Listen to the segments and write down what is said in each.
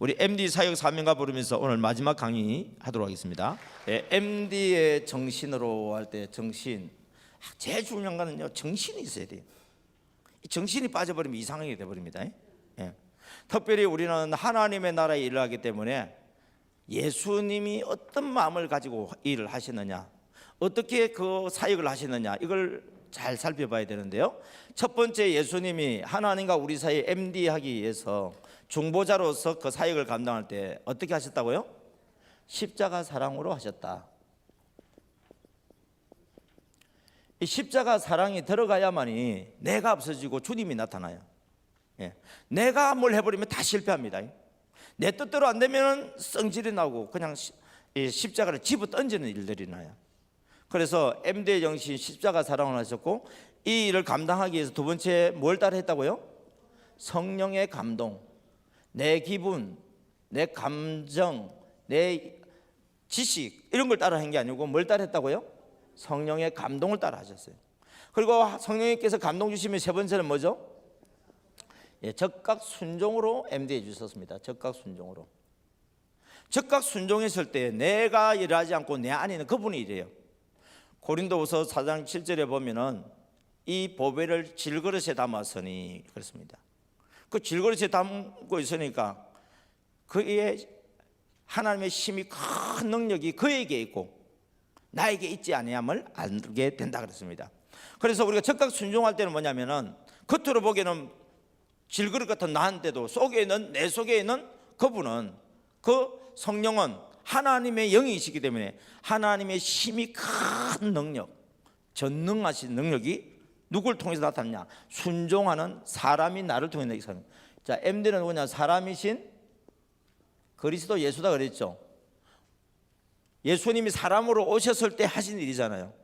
우리 MD 사역 사명가 부르면서 오늘 마지막 강의 하도록 하겠습니다. MD의 정신으로 할 때 정신, 제일 중요한 거는요, 정신이 있어야 돼요. 정신이 빠져버리면 이상하게 돼버립니다. 특별히 우리는 하나님의 나라에 일을 하기 때문에 예수님이 어떤 마음을 가지고 일을 하시느냐, 어떻게 그 사역을 하시느냐, 이걸 잘 살펴봐야 되는데요. 첫 번째, 예수님이 하나님과 우리 사이에 MD하기 위해서 중보자로서 그 사역을 감당할 때 어떻게 하셨다고요? 십자가 사랑으로 하셨다. 이 십자가 사랑이 들어가야만이 내가 없어지고 주님이 나타나요. 내가 뭘 해버리면 다 실패합니다. 내 뜻대로 안 되면 성질이 나고 그냥 십자가를 집어 던지는 일들이 나요. 그래서 MD의 정신, 십자가 사랑을 하셨고, 이 일을 감당하기 위해서 두 번째 뭘 따라 했다고요? 성령의 감동. 내 기분, 내 감정, 내 지식, 이런 걸 따라 한 게 아니고 뭘 따라 했다고요? 성령의 감동을 따라 하셨어요. 그리고 성령님께서 감동 주시면 세 번째는 뭐죠? 적각 순종으로 MD해 주셨습니다. 적각 순종으로. 적각 순종했을 때 내가 일하지 않고 내 안에 있는 그분이 일해요. 고린도후서 4장 7절에 보면은 이 보배를 질그릇에 담았으니 그렇습니다. 그 질그릇에 담고 있으니까 그의 하나님의 힘이 큰 능력이 그에게 있고 나에게 있지 아니함을 알게 된다 그랬습니다. 그래서 우리가 적각 순종할 때는 뭐냐면은 겉으로 보기에는 질그릇 같은 나한테도 속에 있는, 내 속에 있는 그분은, 그 성령은 하나님의 영이시기 때문에 하나님의 힘이 큰 능력, 전능하신 능력이 누굴 통해서 나타나냐? 순종하는 사람이 나를 통해 나타납니다. 자, MD는 누구냐? 사람이신 그리스도 예수다 그랬죠. 예수님이 사람으로 오셨을 때 하신 일이잖아요.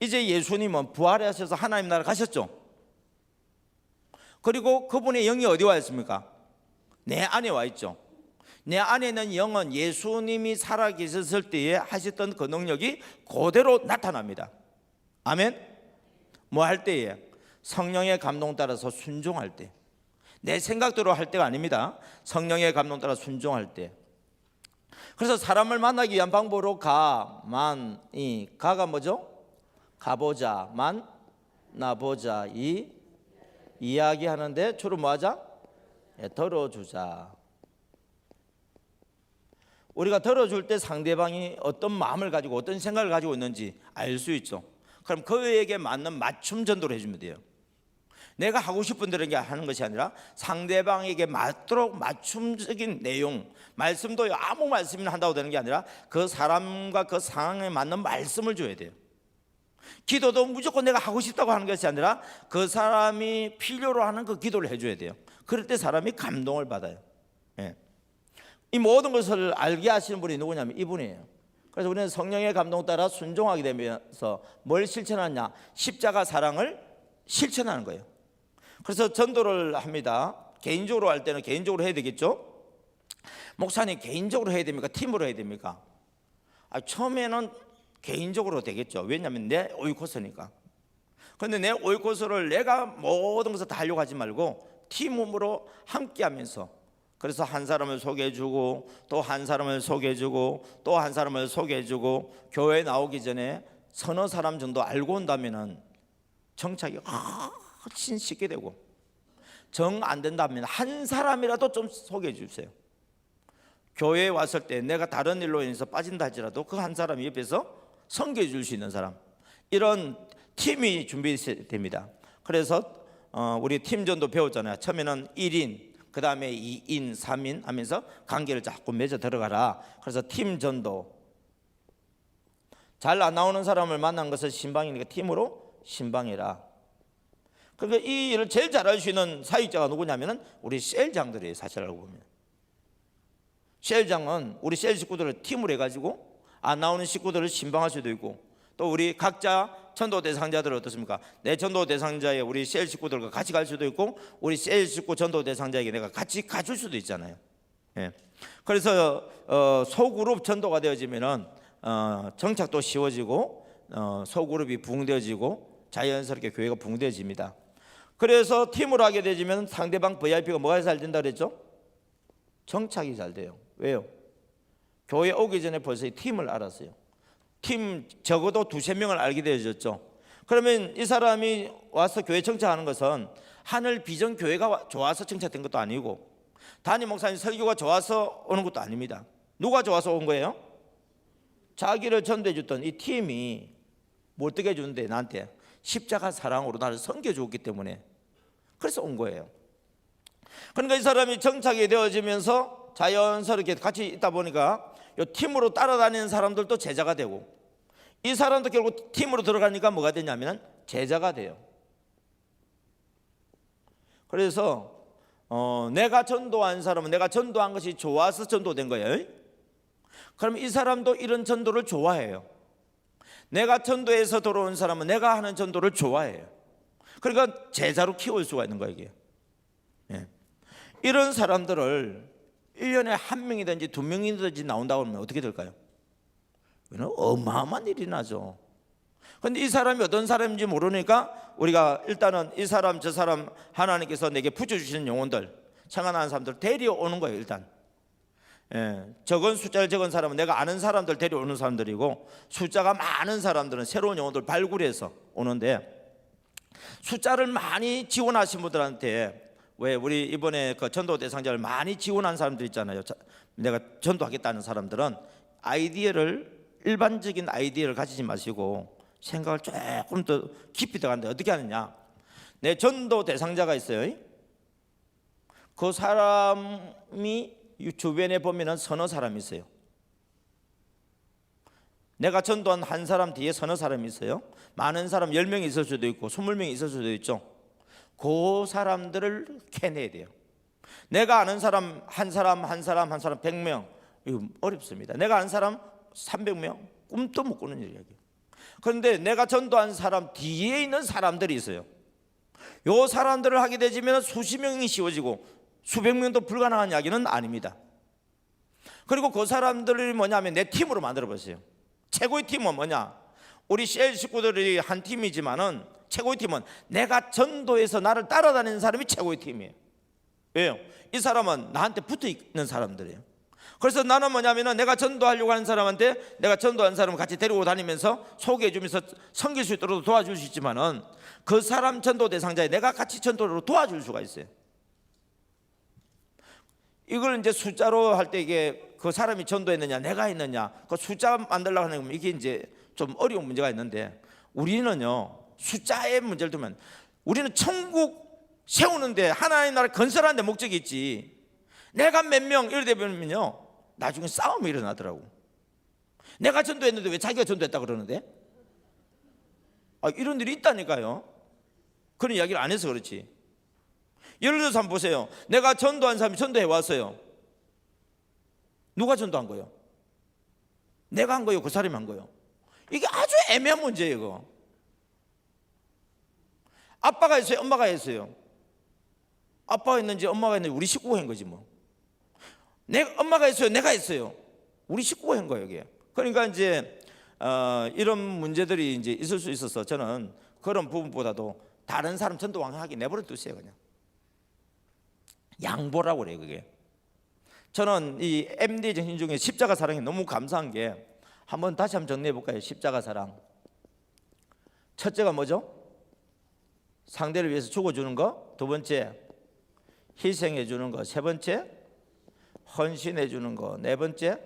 이제 예수님은 부활하셔서 하나님 나라 가셨죠. 그리고 그분의 영이 어디 와 있습니까? 내 안에 와 있죠. 내 안에 있는 영은 예수님이 살아계셨을 때에 하셨던 그 능력이 그대로 나타납니다. 아멘. 뭐 할 때에? 성령의 감동 따라서 순종할 때. 내 생각대로 할 때가 아닙니다. 성령의 감동 따라 순종할 때. 그래서 사람을 만나기 위한 방법으로 가가 뭐죠? 가보자, 만나보자, 이야기하는데 주로 뭐 하자? 들어주자. 우리가 들어줄 때 상대방이 어떤 마음을 가지고 어떤 생각을 가지고 있는지 알 수 있죠. 그럼 그에게 맞는 맞춤 전도를 해주면 돼요. 내가 하고 싶은 대로 하는 것이 아니라 상대방에게 맞도록 맞춤적인 내용, 말씀도 아무 말씀이나 한다고 되는 게 아니라 그 사람과 그 상황에 맞는 말씀을 줘야 돼요. 기도도 무조건 내가 하고 싶다고 하는 것이 아니라 그 사람이 필요로 하는 그 기도를 해줘야 돼요. 그럴 때 사람이 감동을 받아요. 이 모든 것을 알게 하시는 분이 누구냐면 이분이에요. 그래서 우리는 성령의 감동 따라 순종하게 되면서 뭘 실천하냐? 십자가 사랑을 실천하는 거예요. 그래서 전도를 합니다. 개인적으로 할 때는 개인적으로 해야 되겠죠. 목사님 개인적으로 해야 됩니까? 팀으로 해야 됩니까? 처음에는 개인적으로 되겠죠. 왜냐하면 내 오이코스니까. 그런데 내 오이코스를 내가 모든 것을 다 하려고 하지 말고 팀으로 함께 하면서, 그래서 한 사람을 소개해주고 또 한 사람을 소개해주고 또 한 사람을 소개해주고, 교회 나오기 전에 서너 사람 정도 알고 온다면 정착이 훨씬 쉽게 되고, 정 안 된다면 한 사람이라도 좀 소개해 주세요. 교회에 왔을 때 내가 다른 일로 인해서 빠진다 할지라도 그 한 사람이 옆에서 섬겨 줄 수 있는 사람, 이런 팀이 준비됩니다. 그래서 우리 팀전도 배웠잖아요. 처음에는 1인, 그 다음에 2인, 3인 하면서 관계를 자꾸 맺어 들어가라. 그래서 팀전도, 잘 안 나오는 사람을 만난 것은 신방이니까 팀으로 신방해라. 그러니까 이 일을 제일 잘할 수 있는 사역자가 누구냐면 우리 셀장들이에요. 사실 알고 보면 셀장은 우리 셀 식구들을 팀으로 해가지고 안 나오는 식구들을 신방할 수도 있고, 또 우리 각자 전도 대상자들 어떻습니까? 내 전도 대상자에 우리 셀 식구들과 같이 갈 수도 있고, 우리 셀 식구 전도 대상자에게 내가 같이 가줄 수도 있잖아요. 그래서 소그룹 전도가 되어지면은 정착도 쉬워지고 소그룹이 부흥되어지고 자연스럽게 교회가 부흥되어집니다. 그래서 팀으로 하게 되면 상대방 VIP가 뭐가 잘 된다 그랬죠? 정착이 잘 돼요. 왜요? 교회 오기 전에 벌써 이 팀을 알았어요. 팀 적어도 두세 명을 알게 되어졌죠. 그러면 이 사람이 와서 교회 정착하는 것은 하늘 비전 교회가 좋아서 정착된 것도 아니고 담임 목사님 설교가 좋아서 오는 것도 아닙니다. 누가 좋아서 온 거예요? 자기를 전도해 줬던 이 팀이 뭐 어떻게 해주는데 나한테 십자가 사랑으로 나를 섬겨주었기 때문에 그래서 온 거예요. 그러니까 이 사람이 정착이 되어지면서 자연스럽게 같이 있다 보니까 이 팀으로 따라다니는 사람들도 제자가 되고 이 사람도 결국 팀으로 들어가니까 뭐가 되냐면 제자가 돼요. 그래서 내가 전도한 사람은 내가 전도한 것이 좋아서 전도된 거예요. 그럼 이 사람도 이런 전도를 좋아해요. 내가 전도해서 돌아온 사람은 내가 하는 전도를 좋아해요. 그러니까 제자로 키울 수가 있는 거예요 이게. 이런 사람들을 1년에 한 명이든지 두 명이든지 나온다고 하면 어떻게 될까요? 이건 어마어마한 일이 나죠. 그런데 이 사람이 어떤 사람인지 모르니까 우리가 일단은 이 사람 저 사람 하나님께서 내게 붙여주시는 영혼들 청하는 사람들 데려오는 거예요. 일단 적은 숫자를 적은 사람은 내가 아는 사람들 데려오는 사람들이고 숫자가 많은 사람들은 새로운 영혼들 발굴해서 오는데 숫자를 많이 지원하신 분들한테 왜 우리 이번에 그 전도 대상자를 많이 지원한 사람들 있잖아요. 내가 전도하겠다는 사람들은 아이디어를 일반적인 아이디어를 가지지 마시고 생각을 조금 더 깊이 들어가는데 어떻게 하느냐? 내 전도 대상자가 있어요. 그 사람이 주변에 보면은 서너 사람이 있어요. 내가 전도한 한 사람 뒤에 서너 사람이 있어요. 많은 사람 10명이 있을 수도 있고 20명이 있을 수도 있죠. 그 사람들을 캐내야 돼요. 내가 아는 사람 한 사람 100명 이거 어렵습니다. 내가 아는 사람 300명 꿈도 못 꾸는 일이에요. 그런데 내가 전도한 사람 뒤에 있는 사람들이 있어요. 요 사람들을 하게 되면 수십 명이 씌워지고 수백 명도 불가능한 이야기는 아닙니다. 그리고 그 사람들이 뭐냐면 내 팀으로 만들어보세요. 최고의 팀은 뭐냐? 우리 CL 식구들이 한 팀이지만은 최고의 팀은 내가 전도해서 나를 따라다니는 사람이 최고의 팀이에요. 왜요? 이 사람은 나한테 붙어 있는 사람들이에요. 그래서 나는 뭐냐면은 내가 전도하려고 하는 사람한테 내가 전도한 사람을 같이 데리고 다니면서 소개해 주면서 섬길 수 있도록 도와줄 수 있지만은 그 사람 전도 대상자에 내가 같이 전도를 도와줄 수가 있어요. 이걸 이제 숫자로 할 때 이게 그 사람이 전도했느냐 내가 했느냐 그 숫자 만들려고 하는 건 이게 이제 좀 어려운 문제가 있는데 우리는요 숫자의 문제를 두면 우리는 천국 세우는데 하나님의 나라 건설하는 데 목적이 있지 내가 몇 명 이래 되면요 나중에 싸움이 일어나더라고. 내가 전도했는데 왜 자기가 전도했다 그러는데? 이런 일이 있다니까요. 그런 이야기를 안 해서 그렇지. 예를 들어서 한번 보세요. 내가 전도한 사람이 전도해 왔어요. 누가 전도한 거예요? 내가 한 거예요? 그 사람이 한 거예요? 이게 아주 애매한 문제예요. 이거. 아빠가 했어요? 엄마가 했어요? 아빠가 했는지 엄마가 했는지 우리 식구가 한 거지 뭐. 엄마가 했어요? 내가 했어요? 우리 식구가 한 거예요. 이게. 그러니까 이제 이런 문제들이 이제 있을 수 있어서 저는 그런 부분보다도 다른 사람 전도왕하게 내버려 두세요. 그냥 양보라고 그래요. 그게. 저는 이 MD 정신 중에 십자가 사랑이 너무 감사한 게 한번 다시 한번 정리해 볼까요? 십자가 사랑. 첫째가 뭐죠? 상대를 위해서 죽어주는 거. 두 번째 희생해 주는 거. 세 번째 헌신해 주는 거. 네 번째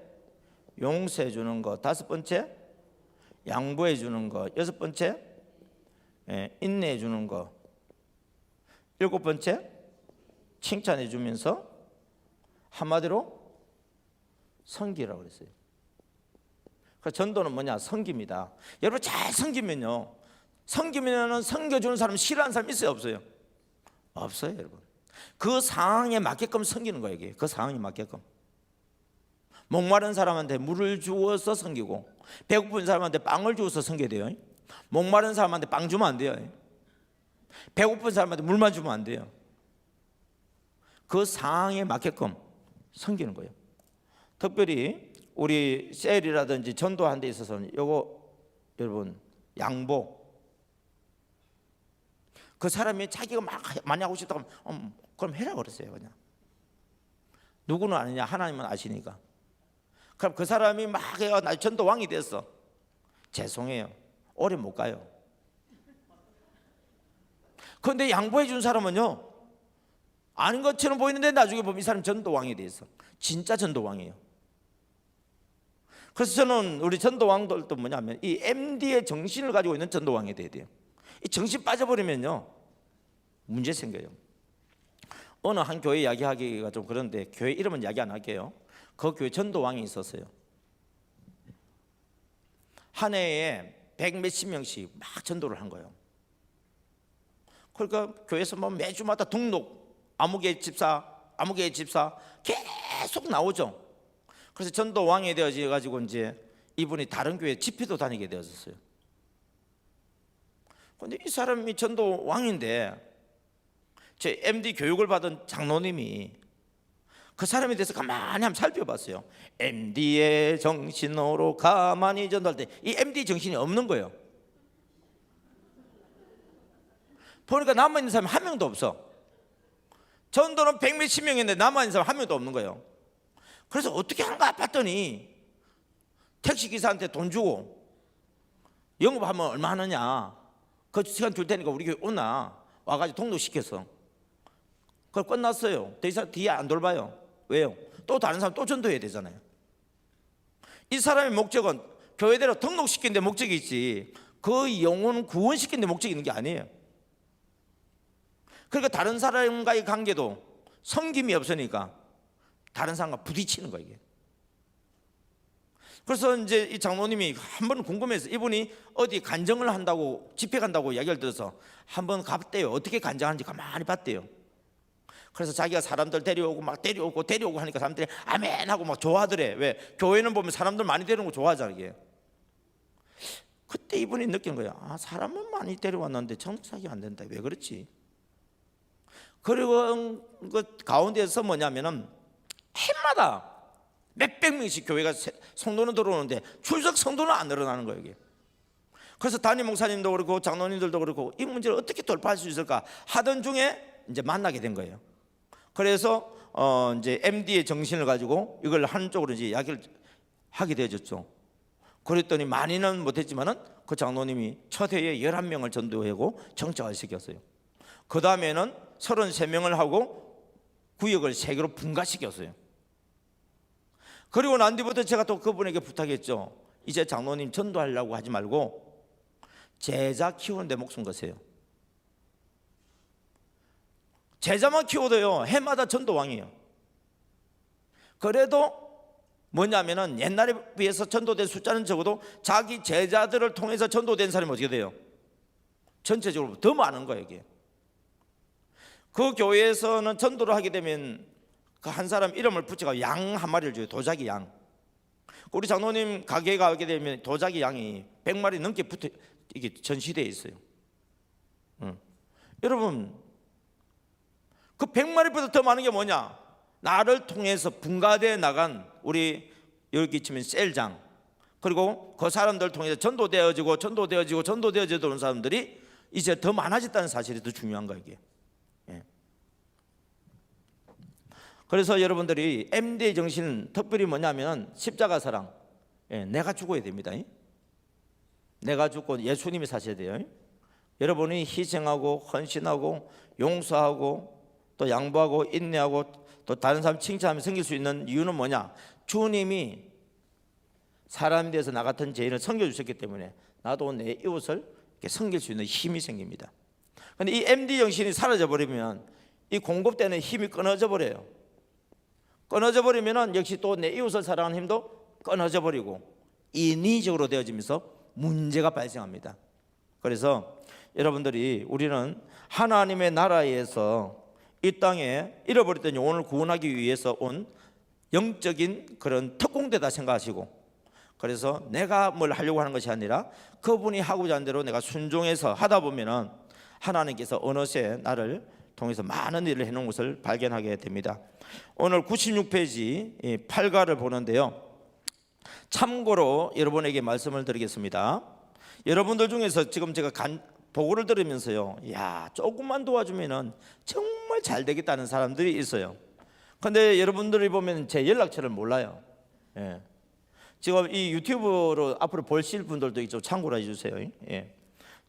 용서해 주는 거. 다섯 번째 양보해 주는 거. 여섯 번째 인내해 주는 거. 일곱 번째 칭찬해 주면서 한마디로 섬기라고 그랬어요. 그래서 전도는 뭐냐? 섬깁니다. 여러분 잘 섬기면요. 섬기면은 섬겨주는 사람 싫어하는 사람 있어요? 없어요? 없어요 여러분. 그 상황에 맞게끔 섬기는 거예요. 이게. 그 상황에 맞게끔. 목마른 사람한테 물을 주어서 섬기고 배고픈 사람한테 빵을 주어서 섬겨야 돼요. 목마른 사람한테 빵 주면 안 돼요. 배고픈 사람한테 물만 주면 안 돼요. 그 상황에 맞게끔 섬기는 거예요. 특별히 우리 셀이라든지 전도하는 데 있어서는 요거 여러분 양보. 그 사람이 자기가 막 많이 하고 싶다고 하면 그럼 해라 그랬어요. 그냥 누구는 아느냐? 하나님은 아시니까. 그럼 그 사람이 막 해가 나 전도왕이 됐어. 죄송해요, 오래 못 가요. 그런데 양보해 준 사람은요, 아닌 것처럼 보이는데 나중에 보면 이 사람 전도왕이 됐어. 진짜 전도왕이에요. 그래서 저는 우리 전도왕들도 뭐냐면 이 MD의 정신을 가지고 있는 전도왕이 돼야 돼요. 이 정신 빠져버리면요 문제 생겨요. 어느 한 교회 이야기하기가 좀 그런데 교회 이름은 이야기 안 할게요. 그 교회 전도왕이 있었어요. 한 해에 100몇십 명씩 막 전도를 한 거예요. 그러니까 교회에서 뭐 매주마다 등록 아무개 집사 계속 나오죠. 그래서 전도왕이 되어져 가지고 이제 이분이 다른 교회 집회도 다니게 되었어요. 그런데 이 사람이 전도왕인데 제 MD 교육을 받은 장로님이 그 사람에 대해서 가만히 한번 살펴봤어요. MD의 정신으로 가만히 전도할 때 이 MD 정신이 없는 거예요. 보니까 남아있는 사람이 한 명도 없어. 전도는 100몇십 명인데 남아있는 사람 한 명도 없는 거예요. 그래서 어떻게 한가 봤더니 택시기사한테 돈 주고 영업하면 얼마 하느냐, 그 시간 줄 테니까 우리 교회 오나 와가지고 등록시켰어. 그걸 끝났어요. 더 이상 뒤에 안 돌봐요. 왜요? 또 다른 사람 또 전도해야 되잖아요. 이 사람의 목적은 교회대로 등록시키는 데 목적이 있지 그 영혼 구원시키는 데 목적이 있는 게 아니에요. 그러니까 다른 사람과의 관계도 섬김이 없으니까 다른 사람과 부딪히는 거예요, 이게. 그래서 이제 이 장로님이 한 번 궁금해서 이분이 어디 간증을 한다고 집회 간다고 이야기를 들어서 한번 갔대요. 어떻게 간증하는지 가만히 봤대요. 그래서 자기가 사람들 데려오고 막 데려오고 하니까 사람들이 아멘 하고 막 좋아하더래. 왜? 교회는 보면 사람들 많이 데려오는 거 좋아하잖아, 이게. 그때 이분이 느낀 거야. 아, 사람은 많이 데려왔는데 정착이 안 된다. 왜 그렇지? 그리고 그 가운데서 뭐냐면은 해마다 몇백 명씩 교회가 성도는 들어오는데 출석 성도는 안 늘어나는 거예요, 이게. 그래서 담임 목사님도 그렇고 장로님들도 그렇고 이 문제를 어떻게 돌파할 수 있을까 하던 중에 이제 만나게 된 거예요. 그래서 이제 MD의 정신을 가지고 이걸 한쪽으로 이제 이야기를 하게 되어졌죠. 그랬더니 많이는 못했지만은 그 장로님이 첫 해에 11명을 전도하고 정착을 시켰어요. 그 다음에는 33명을 하고 구역을 3개로 분가시켰어요. 그리고 난 뒤부터 제가 또 그분에게 부탁했죠. 이제 장로님 전도하려고 하지 말고 제자 키우는 데 목숨 거세요. 제자만 키워도요 해마다 전도왕이에요. 그래도 뭐냐면은 옛날에 비해서 전도된 숫자는 적어도 자기 제자들을 통해서 전도된 사람이 어떻게 돼요? 전체적으로 더 많은 거예요, 이게. 그 교회에서는 전도를 하게 되면 그 한 사람 이름을 붙여가 양 한 마리를 줘요. 도자기 양. 우리 장로님 가게에 가게 되면 도자기 양이 100마리 넘게 붙어 이게 전시되어 있어요. 여러분, 그 100마리보다 더 많은 게 뭐냐? 나를 통해서 분가되어 나간 우리 여기 치면 셀장, 그리고 그 사람들 통해서 전도되어지고 오는 사람들이 이제 더 많아졌다는 사실이 더 중요한 거예요, 이게. 그래서 여러분들이 MD의 정신은 특별히 뭐냐면 십자가 사랑. 내가 죽어야 됩니다. 내가 죽고 예수님이 사셔야 돼요. 여러분이 희생하고 헌신하고 용서하고 또 양보하고 인내하고 또 다른 사람 칭찬하며 섬길 수 있는 이유는 뭐냐? 주님이 사람에 대해서 나 같은 죄인을 섬겨주셨기 때문에 나도 내 이웃을 이렇게 섬길 수 있는 힘이 생깁니다. 그런데 이 MD 정신이 사라져 버리면 이 공급되는 힘이 끊어져 버려요. 끊어져 버리면 역시 또 내 이웃을 사랑하는 힘도 끊어져 버리고 인위적으로 되어지면서 문제가 발생합니다. 그래서 여러분들이 우리는 하나님의 나라에서 이 땅에 잃어버렸던 영혼을 구원하기 위해서 온 영적인 그런 특공대다 생각하시고, 그래서 내가 뭘 하려고 하는 것이 아니라 그분이 하고자 하는 대로 내가 순종해서 하다 보면은 하나님께서 어느새 나를 통해서 많은 일을 해놓은 것을 발견하게 됩니다. 오늘 96페이지 8가를 보는데요, 참고로 여러분에게 말씀을 드리겠습니다. 여러분들 중에서 지금 제가 보고를 들으면서요, 야, 조금만 도와주면은 정말 잘 되겠다는 사람들이 있어요. 근데 여러분들이 보면 제 연락처를 몰라요. 예. 지금 이 유튜브로 앞으로 보실 분들도 좀 참고를 해주세요. 예.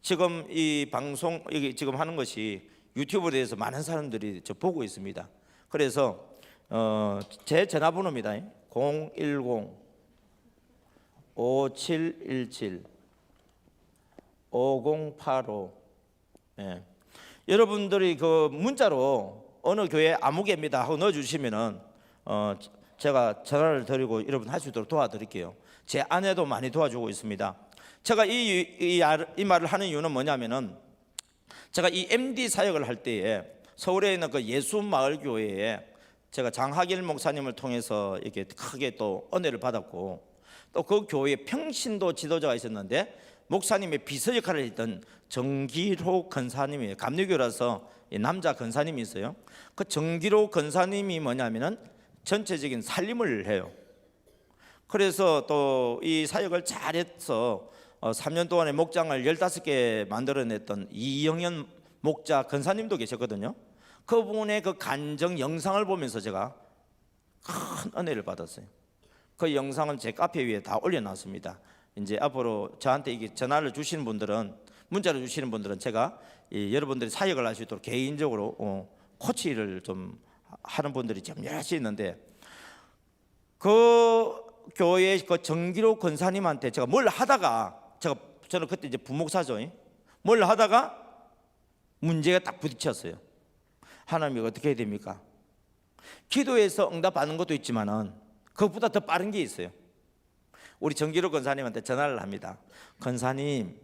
지금 이 방송 이게 지금 하는 것이 유튜브에 대해서 많은 사람들이 저 보고 있습니다. 그래서 제 전화번호입니다. 010-5717-5085. 예. 여러분들이 그 문자로 어느 교회 아무개입니다 하고 넣어주시면은 제가 전화를 드리고 여러분 할 수 있도록 도와드릴게요. 제 아내도 많이 도와주고 있습니다. 제가 이 말을 하는 이유는 뭐냐면은 제가 이 MD 사역을 할 때에 서울에 있는 그 예수마을교회에 제가 장하길 목사님을 통해서 이렇게 크게 또 은혜를 받았고, 또 그 교회에 평신도 지도자가 있었는데 목사님의 비서 역할을 했던 정기로 권사님이에요. 감리교라서 남자 권사님이 있어요. 그 정기로 권사님이 뭐냐면은 전체적인 살림을 해요. 그래서 또 이 사역을 잘해서 3년 동안에 목장을 15개 만들어냈던 이영현 목자 권사님도 계셨거든요. 그분의 그 간정 영상을 보면서 제가 큰 은혜를 받았어요. 그 영상은 제 카페 위에 다 올려놨습니다. 이제 앞으로 저한테 이게 전화를 주시는 분들은, 문자를 주시는 분들은 제가 여러분들이 사역을 할 수 있도록 개인적으로 코치를 좀 하는 분들이 좀 여럿이 있는데, 그 교회 그 정기로 권사님한테 제가 뭘 하다가 저는 그때 이제 부목사죠. 뭘 하다가 문제가 딱 부딪혔어요. 하나님이 어떻게 해야 됩니까? 기도해서 응답받는 것도 있지만은 그것보다 더 빠른 게 있어요. 우리 정기로 권사님한테 전화를 합니다. 권사님,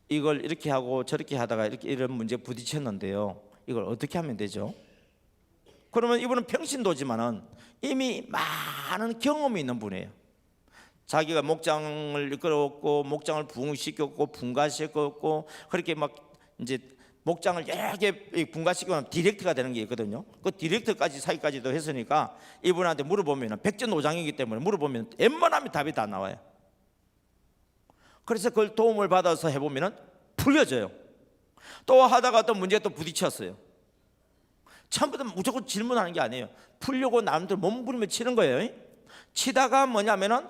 이걸 이렇게 하고 저렇게 하다가 이런 문제 부딪혔는데요, 이걸 어떻게 하면 되죠? 그러면 이분은 평신도지만은 이미 많은 경험이 있는 분이에요. 자기가 목장을 이끌었고 목장을 부흥시켰고 분가시켰고 그렇게 막 이제 목장을 여러 개 분가시키면 디렉터가 되는 게 있거든요. 그 디렉터까지 사기까지도 했으니까 이분한테 물어보면 백전노장이기 때문에 물어보면 웬만하면 답이 다 나와요. 그래서 그걸 도움을 받아서 해보면 풀려져요. 또 하다가 또 문제가 또 부딪혔어요. 처음부터 무조건 질문하는 게 아니에요. 풀려고 남들 몸부림을 치는 거예요. 치다가 뭐냐면은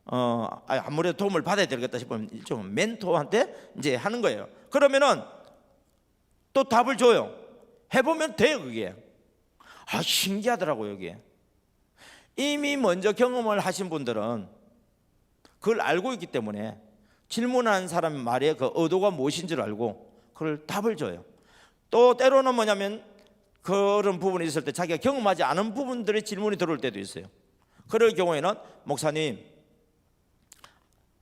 아무래도 도움을 받아야 되겠다 싶으면 좀 멘토한테 이제 하는 거예요. 그러면은 또 답을 줘요. 해보면 돼요. 그게 신기하더라고요. 이게 이미 먼저 경험을 하신 분들은 그걸 알고 있기 때문에 질문하는 사람 말의 그 의도가 무엇인 줄 알고 그걸 답을 줘요. 또 때로는 뭐냐면 그런 부분이 있을 때 자기가 경험하지 않은 부분들의 질문이 들어올 때도 있어요. 그럴 경우에는 목사님,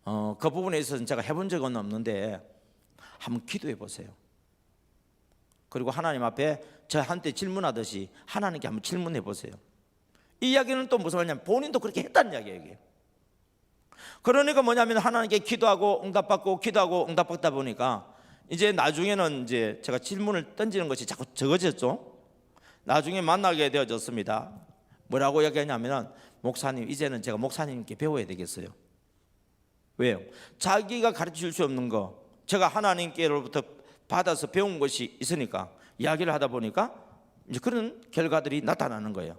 그 부분에 있어서는 제가 해본 적은 없는데 한번 기도해 보세요. 그리고 하나님 앞에 저한테 질문하듯이 하나님께 한번 질문해 보세요. 이 이야기는 또 무슨 말이냐면 본인도 그렇게 했다는 이야기예요. 이게. 그러니까 뭐냐면 하나님께 기도하고 응답받고 기도하고 응답받다 보니까 이제 나중에는 이제 제가 질문을 던지는 것이 자꾸 적어졌죠. 나중에 만나게 되어졌습니다. 뭐라고 얘기하냐면 목사님, 이제는 제가 목사님께 배워야 되겠어요. 왜요? 자기가 가르칠 수 없는 거 제가 하나님께로부터 받아서 배운 것이 있으니까 이야기를 하다 보니까 이제 그런 결과들이 나타나는 거예요.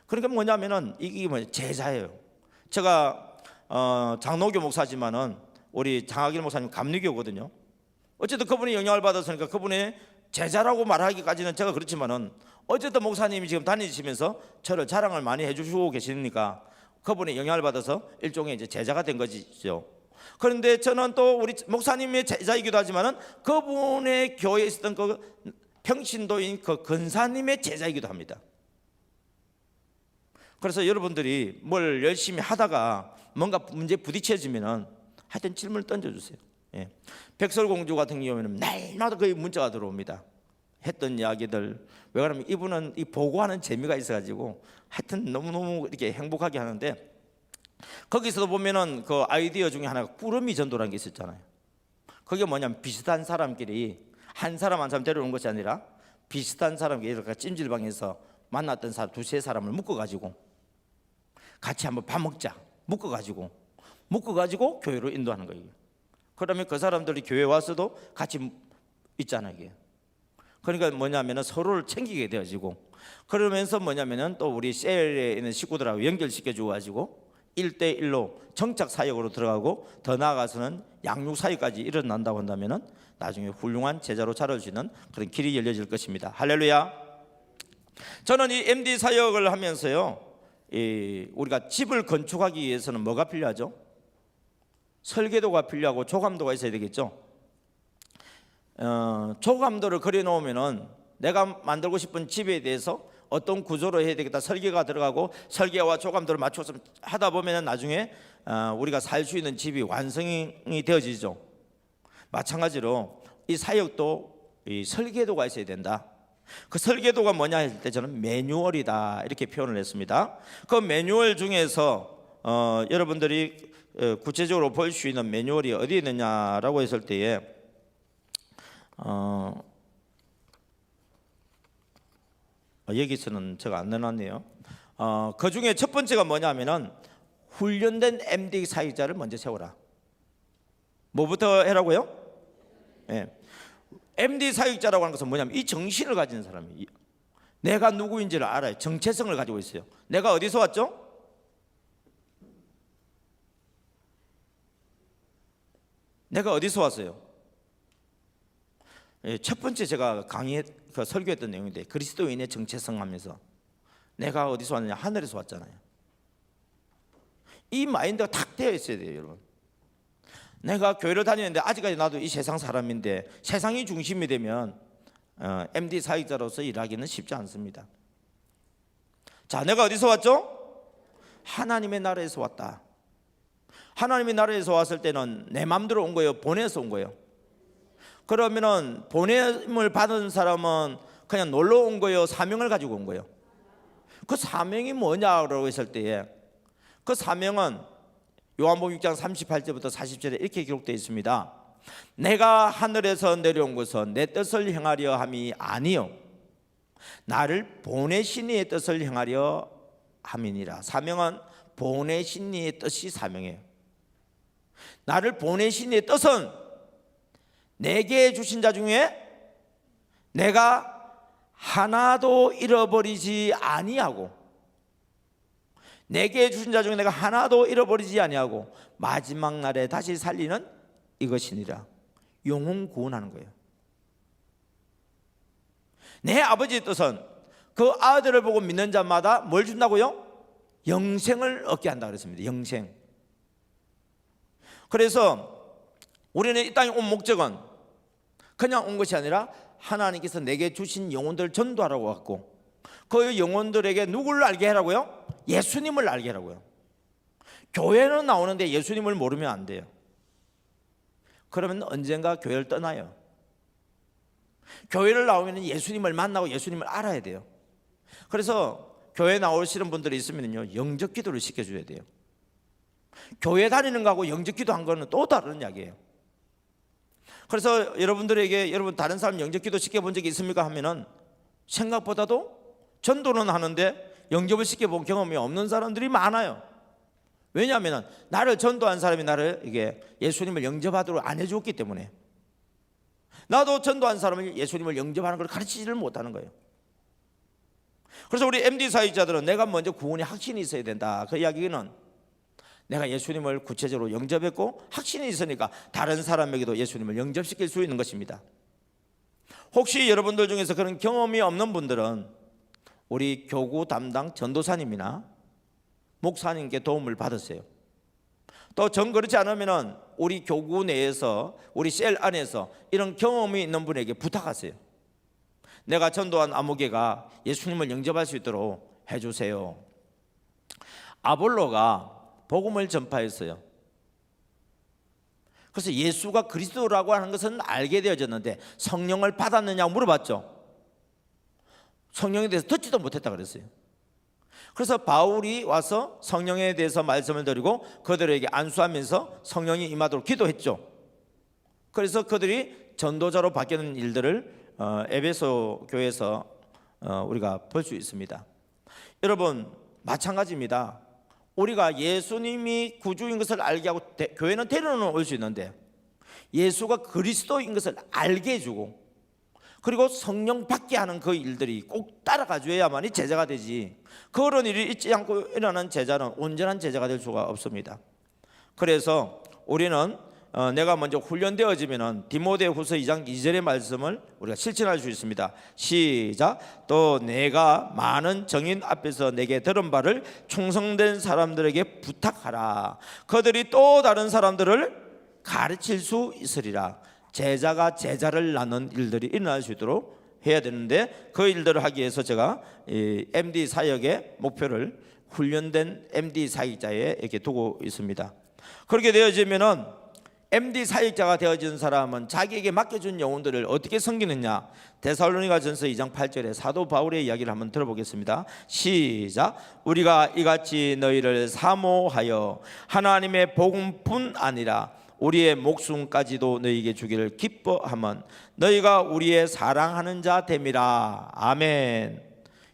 그러니까 뭐냐면은 이게 제자예요. 제가 장로교 목사지만은 우리 장하길 목사님 감리교거든요. 어쨌든 그분이 영향을 받았으니까 그분의 제자라고 말하기까지는 제가 그렇지만은 어쨌든 목사님이 지금 다니시면서 저를 자랑을 많이 해주시고 계시니까 그분의 영향을 받아서 일종의 이제 제자가 된 것이죠. 그런데 저는 또 우리 목사님의 제자이기도 하지만은 그분의 교회에 있었던 그 평신도인 그 권사님의 제자이기도 합니다. 그래서 여러분들이 뭘 열심히 하다가 뭔가 문제 부딪혀지면은 하여튼 질문을 던져주세요. 예. 백설공주 같은 경우에는 날마다 거의 문자가 들어옵니다. 했던 이야기들. 왜 그러면 이분은 이 보고하는 재미가 있어가지고 하여튼 너무너무 이렇게 행복하게 하는데, 거기서도 보면은 그 아이디어 중에 하나가 꾸러미 전도라는 게 있었잖아요. 그게 뭐냐면 비슷한 사람끼리 한 사람 한 사람 데려오는 것이 아니라 비슷한 사람끼리 이렇게 찜질방에서 만났던 사람 두세 사람을 묶어가지고 같이 한번 밥 먹자 묶어가지고 교회로 인도하는 거예요. 그러면 그 사람들이 교회 와서도 같이 있잖아요. 이게. 그러니까 뭐냐면은 서로를 챙기게 되어지고 그러면서 뭐냐면은 또 우리 셀에 있는 식구들하고 연결시켜 줘 가지고 1대1로 정착 사역으로 들어가고 더 나아가서는 양육 사역까지 일어난다고 한다면은 나중에 훌륭한 제자로 자랄 수 있는 그런 길이 열려질 것입니다. 할렐루야. 저는 이 MD 사역을 하면서요, 우리가 집을 건축하기 위해서는 뭐가 필요하죠? 설계도가 필요하고 조감도가 있어야 되겠죠. 조감도를 그려놓으면은 내가 만들고 싶은 집에 대해서 어떤 구조로 해야 되겠다 설계가 들어가고 설계와 조감도를 맞춰서 하다 보면 나중에 우리가 살 수 있는 집이 완성이 되어지죠. 마찬가지로 이 사역도 이 설계도가 있어야 된다. 그 설계도가 뭐냐 할 때 저는 매뉴얼이다 이렇게 표현을 했습니다. 그 매뉴얼 중에서 여러분들이 구체적으로 볼 수 있는 매뉴얼이 어디에 있느냐라고 했을 때에 여기서는 제가 안 넣어놨네요. 그 중에 첫 번째가 뭐냐면은 훈련된 MD 사역자를 먼저 세워라. 뭐부터 해라고요? 네. MD 사역자라고 하는 것은 뭐냐면 이 정신을 가진 사람이 내가 누구인지를 알아요. 정체성을 가지고 있어요. 내가 어디서 왔죠? 내가 어디서 왔어요? 첫 번째 제가 설교했던 내용인데 그리스도인의 정체성 하면서 내가 어디서 왔느냐? 하늘에서 왔잖아요. 이 마인드가 탁 되어 있어야 돼요, 여러분. 내가 교회를 다니는데 아직까지 나도 이 세상 사람인데 세상이 중심이 되면 MD 사역자로서 일하기는 쉽지 않습니다. 자, 내가 어디서 왔죠? 하나님의 나라에서 왔다. 하나님의 나라에서 왔을 때는 내 마음대로 온 거예요? 보내서 온 거예요? 그러면은 보냄을 받은 사람은 그냥 놀러 온 거예요? 사명을 가지고 온 거예요? 그 사명이 뭐냐라고 했을 때에 그 사명은 요한복음 6장 38절부터 40절에 이렇게 기록되어 있습니다. 내가 하늘에서 내려온 것은 내 뜻을 행하려 함이 아니요 나를 보내신 이의 뜻을 행하려 함이니라. 사명은 보내신 이의 뜻이 사명이에요. 나를 보내신 이의 뜻은 내게 주신 자 중에 내가 하나도 잃어버리지 아니하고 내게 주신 자 중에 내가 하나도 잃어버리지 아니하고 마지막 날에 다시 살리는 이것이니라. 영혼 구원하는 거예요. 내 아버지의 뜻은 그 아들을 보고 믿는 자마다 뭘 준다고요? 영생을 얻게 한다 그랬습니다. 영생. 그래서 우리는 이 땅에 온 목적은 그냥 온 것이 아니라 하나님께서 내게 주신 영혼들을 전도하라고 했고 그 영혼들에게 누구를 알게 하라고요? 예수님을 알게 하라고요. 교회는 나오는데 예수님을 모르면 안 돼요. 그러면 언젠가 교회를 떠나요. 교회를 나오면 예수님을 만나고 예수님을 알아야 돼요. 그래서 교회 나오시는 분들이 있으면요 영접 기도를 시켜줘야 돼요. 교회 다니는 거하고 영접 기도 한 거는 또 다른 이야기예요. 그래서 여러분들에게 여러분 다른 사람 영접 기도 시켜본 적이 있습니까 하면은 생각보다도 전도는 하는데 영접을 시켜본 경험이 없는 사람들이 많아요. 왜냐하면 나를 전도한 사람이 나를 이게 예수님을 영접하도록 안 해줬기 때문에 나도 전도한 사람을 예수님을 영접하는 걸 가르치지를 못하는 거예요. 그래서 우리 MD 사역자들은 내가 먼저 구원의 확신이 있어야 된다. 그 이야기는 내가 예수님을 구체적으로 영접했고 확신이 있으니까 다른 사람에게도 예수님을 영접시킬 수 있는 것입니다. 혹시 여러분들 중에서 그런 경험이 없는 분들은 우리 교구 담당 전도사님이나 목사님께 도움을 받으세요. 또 정 그렇지 않으면 우리 교구 내에서 우리 셀 안에서 이런 경험이 있는 분에게 부탁하세요. 내가 전도한 아무개가 예수님을 영접할 수 있도록 해주세요. 아볼로가 복음을 전파했어요. 그래서 예수가 그리스도라고 하는 것은 알게 되어졌는데 성령을 받았느냐고 물어봤죠. 성령에 대해서 듣지도 못했다 그랬어요. 그래서 바울이 와서 성령에 대해서 말씀을 드리고 그들에게 안수하면서 성령이 임하도록 기도했죠. 그래서 그들이 전도자로 바뀌는 일들을 에베소 교회에서 우리가 볼 수 있습니다. 여러분 마찬가지입니다. 우리가 예수님이 구주인 것을 알게 하고 교회는 데려는 올 수 있는데 예수가 그리스도인 것을 알게 해주고 그리고 성령 받게 하는 그 일들이 꼭 따라가 줘야만이 제자가 되지, 그런 일이 있지 않고 일어나는 제자는 온전한 제자가 될 수가 없습니다. 그래서 우리는 내가 먼저 훈련되어지면은 디모데후서 2장 2절의 말씀을 우리가 실천할 수 있습니다. 시작. 또 내가 많은 정인 앞에서 내게 들은 바를 충성된 사람들에게 부탁하라. 그들이 또 다른 사람들을 가르칠 수 있으리라. 제자가 제자를 낳는 일들이 일어날 수 있도록 해야 되는데, 그 일들을 하기 위해서 제가 이 MD 사역의 목표를 훈련된 MD 사역자에 이렇게 두고 있습니다. 그렇게 되어지면은 MD 사역자가 되어진 사람은 자기에게 맡겨준 영혼들을 어떻게 섬기느냐. 데살로니가전서 2장 8절에 사도 바울의 이야기를 한번 들어보겠습니다. 시작. 우리가 이같이 너희를 사모하여 하나님의 복음뿐 아니라 우리의 목숨까지도 너희에게 주기를 기뻐하면 너희가 우리의 사랑하는 자 됨이라. 아멘.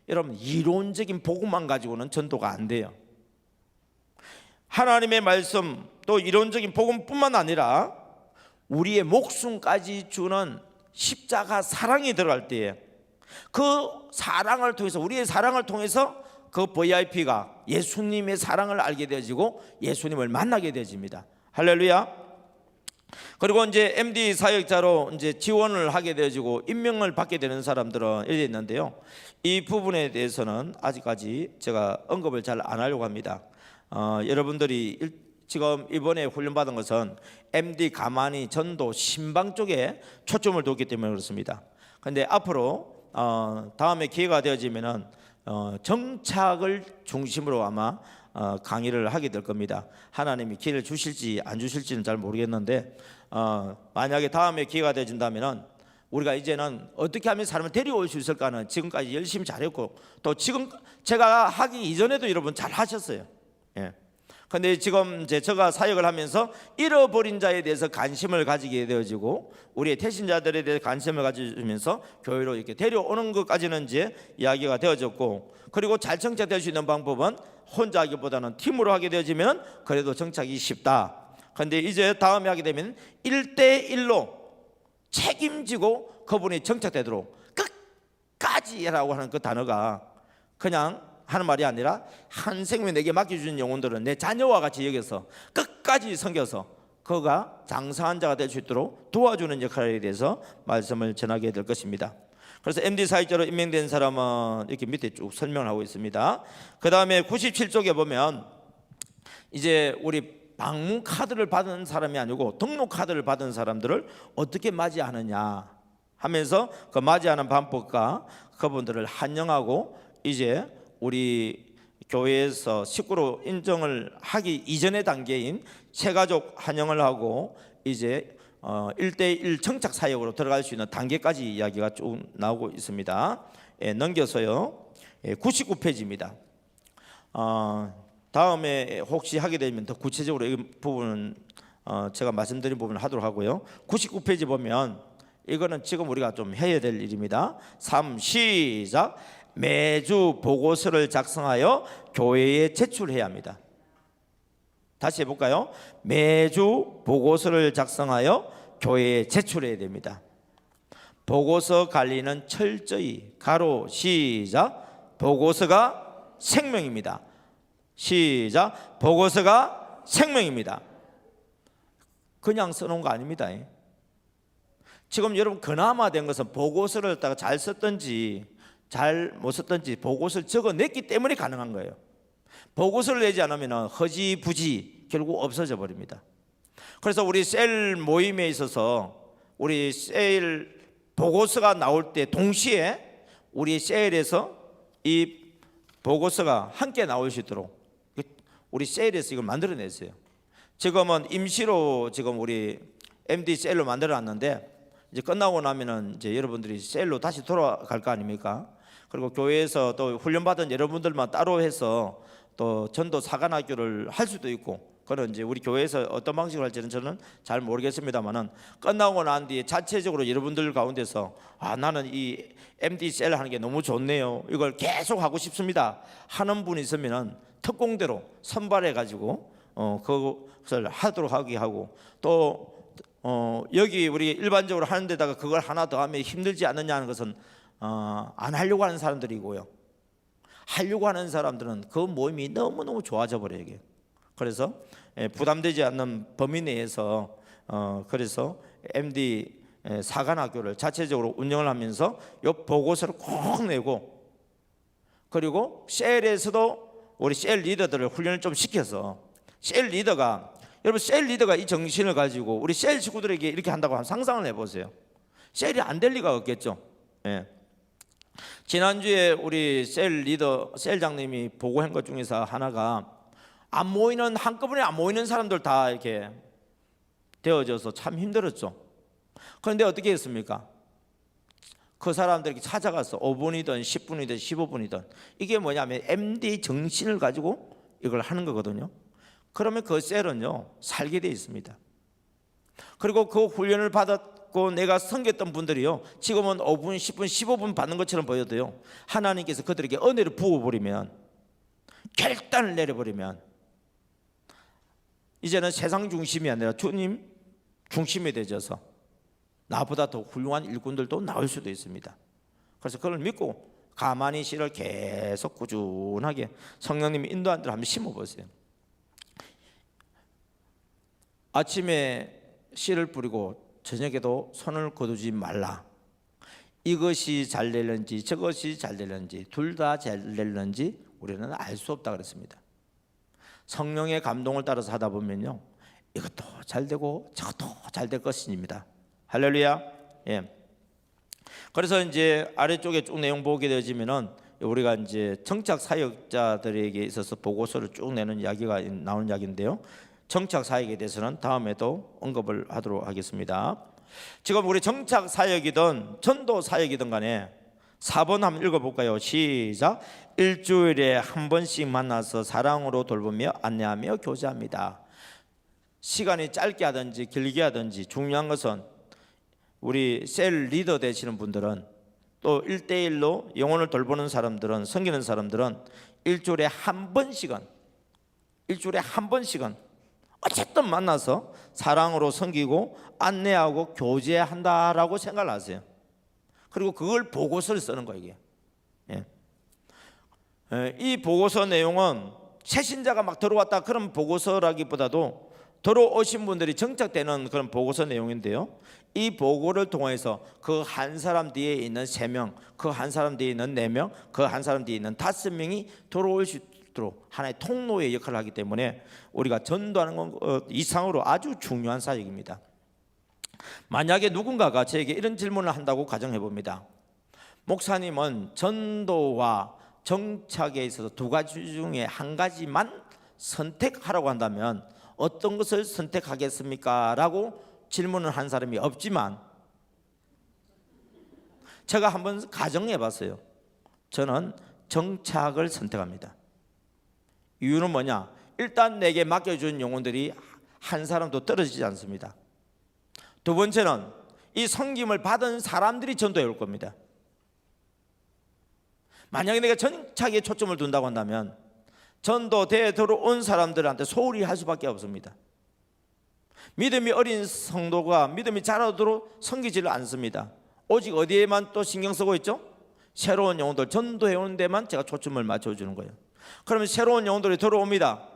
여러분, 이론적인 복음만 가지고는 전도가 안 돼요. 하나님의 말씀, 또 이론적인 복음뿐만 아니라 우리의 목숨까지 주는 십자가 사랑이 들어갈 때에 그 사랑을 통해서, 우리의 사랑을 통해서 그 VIP가 예수님의 사랑을 알게 되어지고 예수님을 만나게 되어집니다. 할렐루야. 그리고 이제 MD 사역자로 이제 지원을 하게 되어지고 임명을 받게 되는 사람들은 이렇게 있는데요, 이 부분에 대해서는 아직까지 제가 언급을 잘 안 하려고 합니다. 여러분들이 지금 이번에 훈련받은 것은 MD 가만히 전도 신방 쪽에 초점을 뒀기 때문에 그렇습니다. 그런데 앞으로 다음에 기회가 되어지면은 정착을 중심으로 아마 강의를 하게 될 겁니다. 하나님이 기회를 주실지 안 주실지는 잘 모르겠는데, 만약에 다음에 기회가 되어진다면은 우리가 이제는 어떻게 하면 사람을 데려올 수 있을까는 지금까지 열심히 잘했고, 또 지금 제가 하기 이전에도 여러분 잘 하셨어요. 예. 근데 지금 제가 사역을 하면서 잃어버린 자에 대해서 관심을 가지게 되어지고 우리의 태신자들에 대해 관심을 가지면서 교회로 이렇게 데려오는 것까지는 이제 이야기가 되어졌고, 그리고 잘 정착될 수 있는 방법은 혼자 하기보다는 팀으로 하게 되어지면 그래도 정착이 쉽다. 그런데 이제 다음에 하게 되면 1대1로 책임지고 그분이 정착되도록 끝까지라고 하는 그 단어가 그냥 하는 말이 아니라 한 생명 내게 맡겨주신 영혼들은 내 자녀와 같이 여겨서 끝까지 섬겨서 그가 장사한 자가 될 수 있도록 도와주는 역할에 대해서 말씀을 전하게 될 것입니다. 그래서 MD 사역자로 임명된 사람은 이렇게 밑에 쭉 설명을 하고 있습니다. 그 다음에 97쪽에 보면 이제 우리 방문 카드를 받은 사람이 아니고 등록 카드를 받은 사람들을 어떻게 맞이하느냐 하면서 그 맞이하는 방법과 그분들을 환영하고 이제 우리 교회에서 식구로 인정을 하기 이전의 단계인 새가족 환영을 하고 이제 1대1 정착 사역으로 들어갈 수 있는 단계까지 이야기가 쭉 나오고 있습니다. 넘겨서요. 99페이지입니다. 다음에 혹시 하게 되면 더 구체적으로 이 부분은 제가 말씀드린 부분을 하도록 하고요. 99페이지 보면 이거는 지금 우리가 좀 해야 될 일입니다. 3 시작. 매주 보고서를 작성하여 교회에 제출해야 합니다. 다시 해볼까요? 매주 보고서를 작성하여 교회에 제출해야 됩니다. 보고서 관리는 철저히 가로 시작. 보고서가 생명입니다. 시작. 보고서가 생명입니다. 그냥 써놓은 거 아닙니다. 지금 여러분 그나마 된 것은 보고서를 갖다가 잘 썼든지 잘 못 썼든지 보고서를 적어냈기 때문에 가능한 거예요. 보고서를 내지 않으면 허지부지 결국 없어져 버립니다. 그래서 우리 셀 모임에 있어서 우리 셀 보고서가 나올 때 동시에 우리 셀에서 이 보고서가 함께 나올 수 있도록 우리 셀에서 이걸 만들어냈어요. 지금은 임시로 지금 우리 MD 셀로 만들어놨는데 이제 끝나고 나면은 이제 여러분들이 셀로 다시 돌아갈 거 아닙니까? 그리고 교회에서 또 훈련받은 여러분들만 따로 해서 또 전도 사관학교를 할 수도 있고, 그런 이제 우리 교회에서 어떤 방식으로 할지는 저는 잘 모르겠습니다만은 끝나고 난 뒤에 자체적으로 여러분들 가운데서 나는 이 MD 셀 하는 게 너무 좋네요, 이걸 계속 하고 싶습니다 하는 분이 있으면은 특공대로 선발해 가지고 그것을 하도록 하게 하고, 또 여기 우리 일반적으로 하는 데다가 그걸 하나 더 하면 힘들지 않느냐는 것은 안 하려고 하는 사람들이고요. 하려고 하는 사람들은 그 모임이 너무너무 좋아져 버려요. 이게. 그래서 부담되지 않는 범위 내에서 그래서 MD 사관학교를 자체적으로 운영을 하면서 이 보고서를 꼭 내고, 그리고 셀에서도 우리 셀 리더들을 훈련을 좀 시켜서, 셀 리더가, 여러분 셀 리더가 이 정신을 가지고 우리 셀 식구들에게 이렇게 한다고 하면 상상을 해보세요. 셀이 안 될 리가 없겠죠. 예. 지난주에 우리 셀 리더, 셀장님이 보고한 것 중에서 하나가 안 모이는, 한꺼번에 안 모이는 사람들 다 이렇게 되어져서 참 힘들었죠. 그런데 어떻게 했습니까? 그 사람들에게 찾아가서 5분이든 10분이든 15분이든, 이게 뭐냐면 MD 정신을 가지고 이걸 하는 거거든요. 그러면 그 셀은요 살게 돼 있습니다. 그리고 그 훈련을 받았고 내가 섬겼던 분들이요 지금은 5분, 10분, 15분 받는 것처럼 보여도요, 하나님께서 그들에게 은혜를 부어버리면, 결단을 내려버리면, 이제는 세상 중심이 아니라 주님 중심이 되어서 나보다 더 훌륭한 일꾼들도 나올 수도 있습니다. 그래서 그걸 믿고 가만히 씨를 계속 꾸준하게 성령님이 인도한 대로 한번 심어보세요. 아침에 씨를 뿌리고 저녁에도 손을 거두지 말라. 이것이 잘 될는지 저것이 잘 될는지 둘 다 잘 될는지 우리는 알 수 없다 그랬습니다. 성령의 감동을 따라서 하다 보면요, 이것도 잘 되고 저것도 잘 될 것입니다. 할렐루야. 예. 그래서 이제 아래쪽에 쭉 내용 보게 되어지면은 우리가 이제 정착 사역자들에게 있어서 보고서를 쭉 내는 이야기가 나오는 이야기인데요. 정착 사역에 대해서는 다음에도 언급을 하도록 하겠습니다. 지금 우리 정착 사역이든 전도 사역이든 간에 4번 한번 읽어볼까요? 시작. 일주일에 한 번씩 만나서 사랑으로 돌보며 안내하며 교제합니다. 시간이 짧게 하든지 길게 하든지 중요한 것은 우리 셀 리더 되시는 분들은, 또 1대1로 영혼을 돌보는 사람들은, 섬기는 사람들은 일주일에 한 번씩은 어쨌든 만나서 사랑으로 섬기고 안내하고 교제한다라고 생각을 하세요. 그리고 그걸 보고서를 쓰는 거예요. 이게. 이 보고서 내용은 새신자가 막 들어왔다 그런 보고서라기보다도 들어오신 분들이 정착되는 그런 보고서 내용인데요, 이 보고를 통해서 그 한 사람 뒤에 있는 3명, 그 한 사람 뒤에 있는 4명, 그 한 사람 뒤에 있는 5명이 들어올 수 있도록 하나의 통로의 역할을 하기 때문에 우리가 전도하는 것 이상으로 아주 중요한 사역입니다. 만약에 누군가가 저에게 이런 질문을 한다고 가정해 봅니다. 목사님은 전도와 정착에 있어서 두 가지 중에 한 가지만 선택하라고 한다면 어떤 것을 선택하겠습니까? 라고 질문을 한 사람이 없지만, 제가 한번 가정해 봤어요. 저는 정착을 선택합니다. 이유는 뭐냐? 일단 내게 맡겨준 영혼들이 한 사람도 떨어지지 않습니다. 두 번째는 이 섬김을 받은 사람들이 전도해 올 겁니다. 만약에 내가 정착에 초점을 둔다고 한다면 전도대에 들어온 사람들한테 소홀히 할 수밖에 없습니다. 믿음이 어린 성도가 믿음이 자라도록 섬기지를 않습니다. 오직 어디에만 또 신경 쓰고 있죠? 새로운 영혼들 전도해 오는 데만 제가 초점을 맞춰주는 거예요. 그러면 새로운 영혼들이 들어옵니다.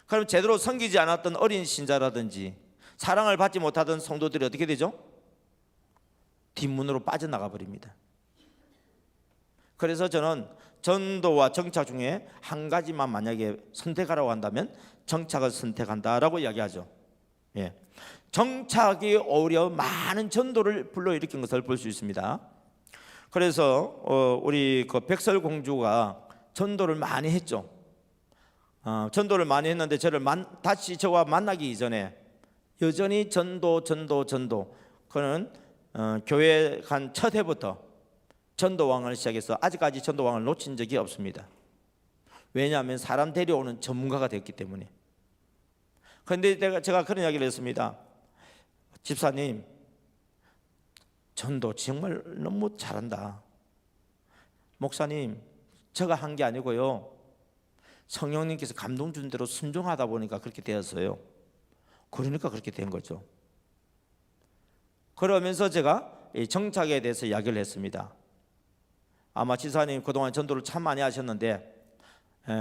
그럼 제대로 섬기지 않았던 어린 신자라든지 사랑을 받지 못하던 성도들이 어떻게 되죠? 뒷문으로 빠져나가 버립니다. 그래서 저는 전도와 정착 중에 한 가지만 만약에 선택하라고 한다면 정착을 선택한다라고 이야기하죠. 예. 정착이 오히려 많은 전도를 불러일으킨 것을 볼 수 있습니다. 그래서 우리 그 백설공주가 전도를 많이 했죠. 전도를 많이 했는데 다시 저와 만나기 이전에 여전히 전도. 그는 교회 간 첫 해부터 전도왕을 시작해서 아직까지 전도왕을 놓친 적이 없습니다. 왜냐하면 사람 데려오는 전문가가 됐기 때문에. 그런데 제가 그런 이야기를 했습니다. 집사님, 전도 정말 너무 잘한다. 목사님, 제가 한 게 아니고요, 성령님께서 감동 준 대로 순종하다 보니까 그렇게 되었어요. 그러니까 그렇게 된 거죠. 그러면서 제가 이 정착에 대해서 이야기를 했습니다. 아마 지사님 그동안 전도를 참 많이 하셨는데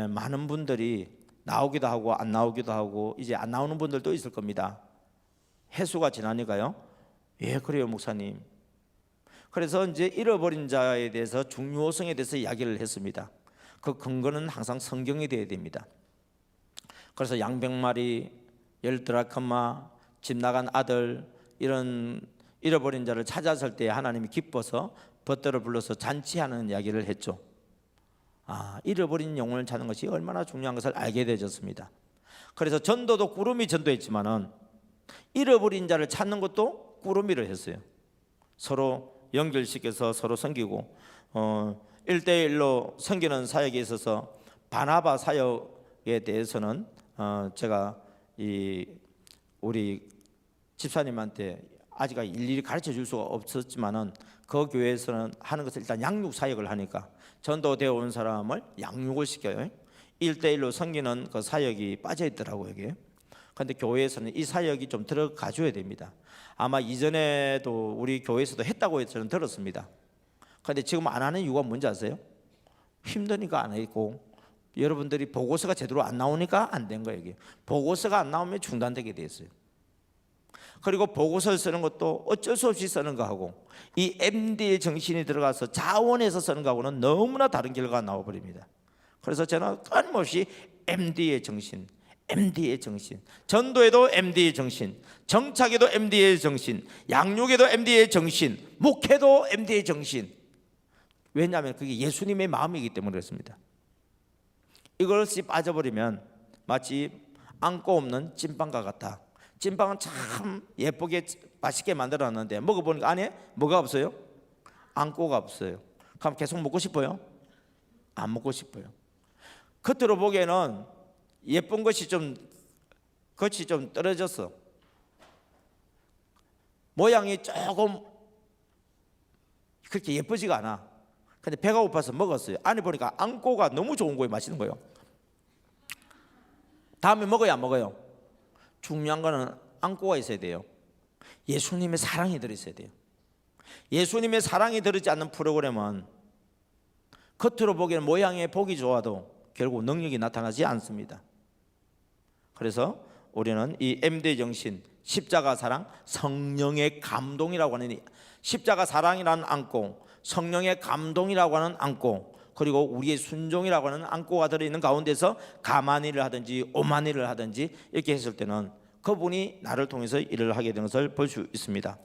많은 분들이 나오기도 하고 안 나오기도 하고 이제 안 나오는 분들도 있을 겁니다. 해수가 지나니까요. 예, 그래요 목사님. 그래서 이제 잃어버린 자에 대해서 중요성에 대해서 이야기를 했습니다. 그 근거는 항상 성경이 되어야 됩니다. 그래서 양병마리, 10드라크마, 집 나간 아들, 이런 잃어버린 자를 찾았을 때 하나님이 기뻐서 벗들어 불러서 잔치하는 이야기를 했죠. 잃어버린 영혼을 찾는 것이 얼마나 중요한 것을 알게 되었습니다. 그래서 전도도 꾸루미 전도했지만은 잃어버린 자를 찾는 것도 꾸루미를 했어요. 서로 연결시켜서 서로 섬기고 1대1로 섬기는 사역에 있어서 바나바 사역에 대해서는 제가 우리 집사님한테 아직 일일이 가르쳐 줄 수가 없었지만은 그 교회에서는 하는 것은 일단 양육 사역을 하니까 전도되어 온 사람을 양육을 시켜요. 1대1로 섬기는 그 사역이 빠져 있더라고요, 이게. 그런데 교회에서는 이 사역이 좀 들어가 줘야 됩니다. 아마 이전에도 우리 교회에서도 했다고 저는 들었습니다. 그런데 지금 안 하는 이유가 뭔지 아세요? 힘드니까 안 했고 여러분들이 보고서가 제대로 안 나오니까 안 된 거예요. 이게. 보고서가 안 나오면 중단되게 돼 있어요. 그리고 보고서를 쓰는 것도 어쩔 수 없이 쓰는 거하고 이 MD의 정신이 들어가서 자원해서 쓰는 거하고는 너무나 다른 결과가 나와버립니다. 그래서 저는 끊임없이 MD의 정신, MD의 정신, 전도에도 MD의 정신, 정착에도 MD의 정신, 양육에도 MD의 정신, 목회도 MD의 정신. 왜냐하면 그게 예수님의 마음이기 때문에 그렇습니다. 이것이 빠져버리면 마치 안고 없는 찐빵과 같다. 찐빵은 참 예쁘게 맛있게 만들어놨는데 먹어보니까 안에 뭐가 없어요? 안고가 없어요. 그럼 계속 먹고 싶어요? 안 먹고 싶어요. 겉으로 보기에는 예쁜 것이 겉이 좀 떨어졌어. 모양이 조금 그렇게 예쁘지가 않아. 근데 배가 고파서 먹었어요. 안에 보니까 안고가 너무 좋은 거예요. 맛있는 거예요. 다음에 먹어요, 안 먹어요? 중요한 거는 안고가 있어야 돼요. 예수님의 사랑이 들어있어야 돼요. 예수님의 사랑이 들어있지 않는 프로그램은 겉으로 보기에는 모양이 보기 좋아도 결국 능력이 나타나지 않습니다. 그래서 우리는 이 MD 정신, 십자가 사랑, 성령의 감동이라고 하는 십자가 사랑이라는 안고, 성령의 감동이라고 하는 안고, 그리고 우리의 순종이라고 하는 안고가 들어있는 가운데서 가만히를 하든지 오만히를 하든지 이렇게 했을 때는 그분이 나를 통해서 일을 하게 되는 것을 볼 수 있습니다.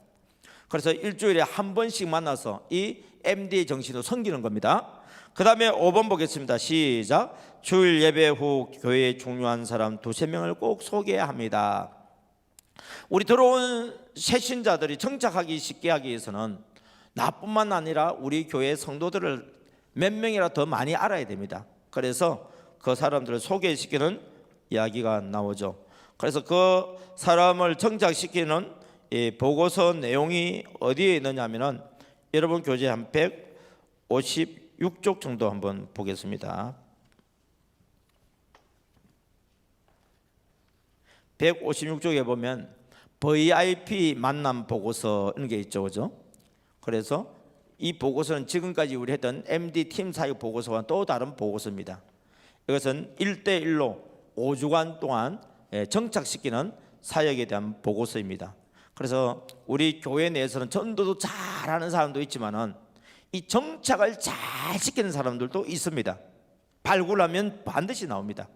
그래서 일주일에 한 번씩 만나서 이 MD의 정신으로 섬기는 겁니다. 그 다음에 5번 보겠습니다. 시작. 주일 예배 후 교회에 중요한 사람 2-3명을 꼭 소개합니다. 우리 들어온 새신자들이 정착하기 쉽게 하기 위해서는 나뿐만 아니라 우리 교회 성도들을 몇 명이라도 더 많이 알아야 됩니다. 그래서 그 사람들을 소개시키는 이야기가 나오죠. 그래서 그 사람을 정착시키는 이 보고서 내용이 어디에 있느냐 하면은 여러분 교재 한 156쪽 정도 한번 보겠습니다. 156쪽에 보면 VIP 만남 보고서 이런 게 있죠, 그죠? 그래서 이 보고서는 지금까지 우리 했던 MD 팀 사역 보고서와 또 다른 보고서입니다. 이것은 1대1로 5주간 동안 정착시키는 사역에 대한 보고서입니다. 그래서 우리 교회 내에서는 전도도 잘하는 사람도 있지만은 이 정착을 잘 시키는 사람들도 있습니다. 발굴하면 반드시 나옵니다.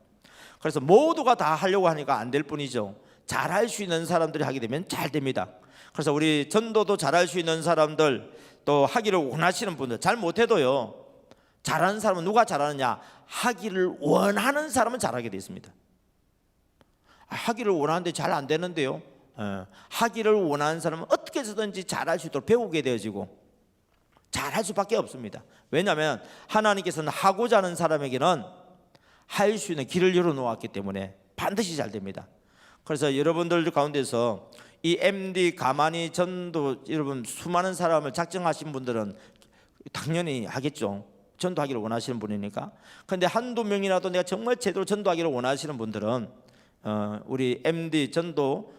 그래서 모두가 다 하려고 하니까 안 될 뿐이죠. 잘할 수 있는 사람들이 하게 되면 잘 됩니다. 그래서 우리 전도도 잘할 수 있는 사람들, 또 하기를 원하시는 분들, 잘 못해도요, 잘하는 사람은 누가 잘하느냐? 하기를 원하는 사람은 잘하게 되어 있습니다. 하기를 원하는데 잘 안 되는데요, 하기를 원하는 사람은 어떻게 해서든지 잘할 수 있도록 배우게 되어지고 잘할 수밖에 없습니다. 왜냐하면 하나님께서는 하고자 하는 사람에게는 할 수 있는 길을 열어놓았기 때문에 반드시 잘 됩니다. 그래서 여러분들 가운데서 이 MD 가만히 전도, 여러분 수많은 사람을 작정하신 분들은 당연히 하겠죠. 전도하기를 원하시는 분이니까. 그런데 한두 명이라도 내가 정말 제대로 전도하기를 원하시는 분들은 우리 MD 전도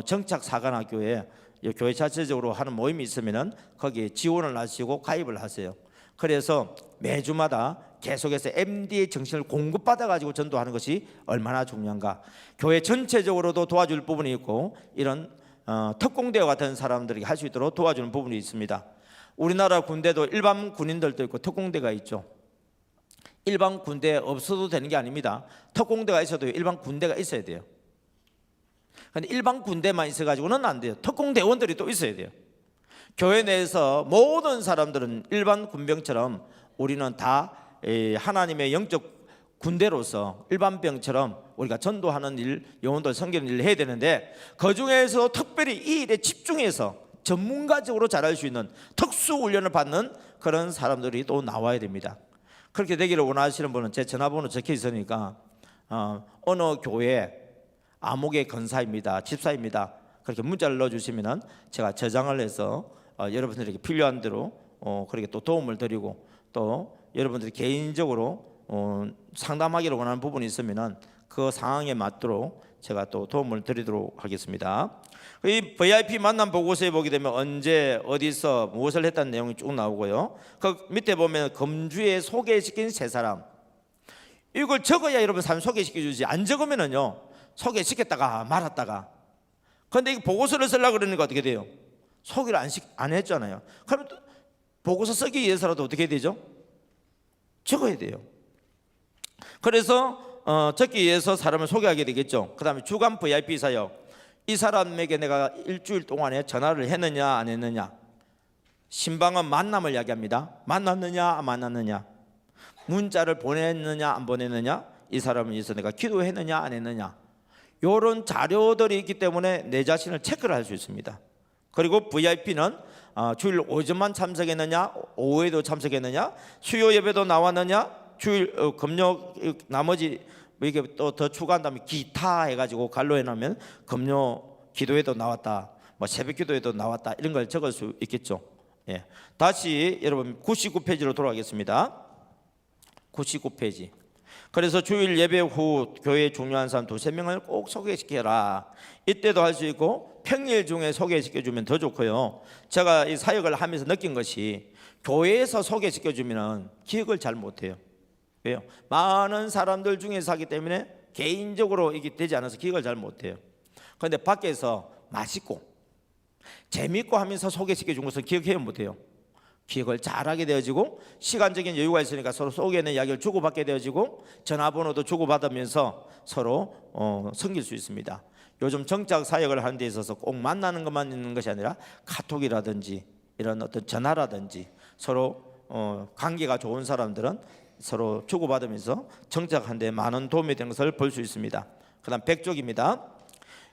정착 사관학교에 교회 자체적으로 하는 모임이 있으면은 거기에 지원을 하시고 가입을 하세요. 그래서 매주마다 계속해서 MD의 정신을 공급받아 가지고 전도하는 것이 얼마나 중요한가. 교회 전체적으로도 도와줄 부분이 있고 이런 특공대와 같은 사람들에게 할 수 있도록 도와주는 부분이 있습니다. 우리나라 군대도 일반 군인들도 있고 특공대가 있죠. 일반 군대 없어도 되는 게 아닙니다. 특공대가 있어도 일반 군대가 있어야 돼요. 근데 일반 군대만 있어 가지고는 안 돼요. 특공대원들이 또 있어야 돼요. 교회 내에서 모든 사람들은 일반 군병처럼 우리는 다 하나님의 영적 군대로서 일반 병처럼 우리가 전도하는 일, 영혼들 섬기는 일을 해야 되는데 그 중에서 특별히 이 일에 집중해서 전문가적으로 잘할 수 있는 특수 훈련을 받는 그런 사람들이 또 나와야 됩니다. 그렇게 되기를 원하시는 분은 제 전화번호 적혀 있으니까 어느 교회 아목의 권사입니다, 집사입니다, 그렇게 문자를 넣어주시면 제가 저장을 해서 여러분들에게 필요한 대로 그렇게 또 도움을 드리고 또 여러분들이 개인적으로 상담하기를 원하는 부분이 있으면 그 상황에 맞도록 제가 또 도움을 드리도록 하겠습니다. 이 VIP 만남 보고서에 보게 되면 언제 어디서 무엇을 했다는 내용이 쭉 나오고요. 그 밑에 보면 금주에 소개시킨 세 사람, 이걸 적어야 여러분 사람 소개시켜주지, 안 적으면은요 소개시켰다가 말았다가. 그런데 이 보고서를 쓰려고 그러니까 어떻게 돼요? 소개를 안 했잖아요. 그럼 보고서 쓰기 위해서라도 어떻게 해야 되죠? 적어야 돼요. 그래서 적기 위해서 사람을 소개하게 되겠죠. 그 다음에 주간 VIP 사역, 이 사람에게 내가 일주일 동안에 전화를 했느냐 안 했느냐. 신방은 만남을 이야기합니다. 만났느냐 안 만났느냐. 문자를 보냈느냐 안 보냈느냐. 이 사람을 위해서 내가 기도했느냐 안 했느냐. 이런 자료들이 있기 때문에 내 자신을 체크를 할 수 있습니다. 그리고 VIP는 주일 오전만 참석했느냐, 오후에도 참석했느냐, 수요 예배도 나왔느냐, 주일 금요 나머지 이게 또 더 추가한다면 기타 해가지고 갈로 해놓으면 금요 기도에도 나왔다, 뭐 새벽 기도에도 나왔다, 이런 걸 적을 수 있겠죠. 예. 다시 여러분 99페이지로 돌아가겠습니다. 99페이지. 그래서 주일 예배 후 교회에 중요한 사람 두세 명을 꼭 소개시켜라. 이때도 할 수 있고 평일 중에 소개시켜주면 더 좋고요. 제가 이 사역을 하면서 느낀 것이 교회에서 소개시켜주면 기억을 잘 못해요. 왜요? 많은 사람들 중에서 하기 때문에 개인적으로 이게 되지 않아서 기억을 잘 못해요. 그런데 밖에서 맛있고 재밌고 하면서 소개시켜준 것은 기억해요 못해요? 기억을 잘하게 되어지고 시간적인 여유가 있으니까 서로 속에 있는 이야기를 주고받게 되어지고 전화번호도 주고받으면서 서로 섬길 수 있습니다. 요즘 정착 사역을 하는 데 있어서 꼭 만나는 것만 있는 것이 아니라 카톡이라든지 이런 어떤 전화라든지 서로 관계가 좋은 사람들은 서로 주고받으면서 정착하는 데 많은 도움이 되는 것을 볼 수 있습니다. 그 다음 100쪽입니다.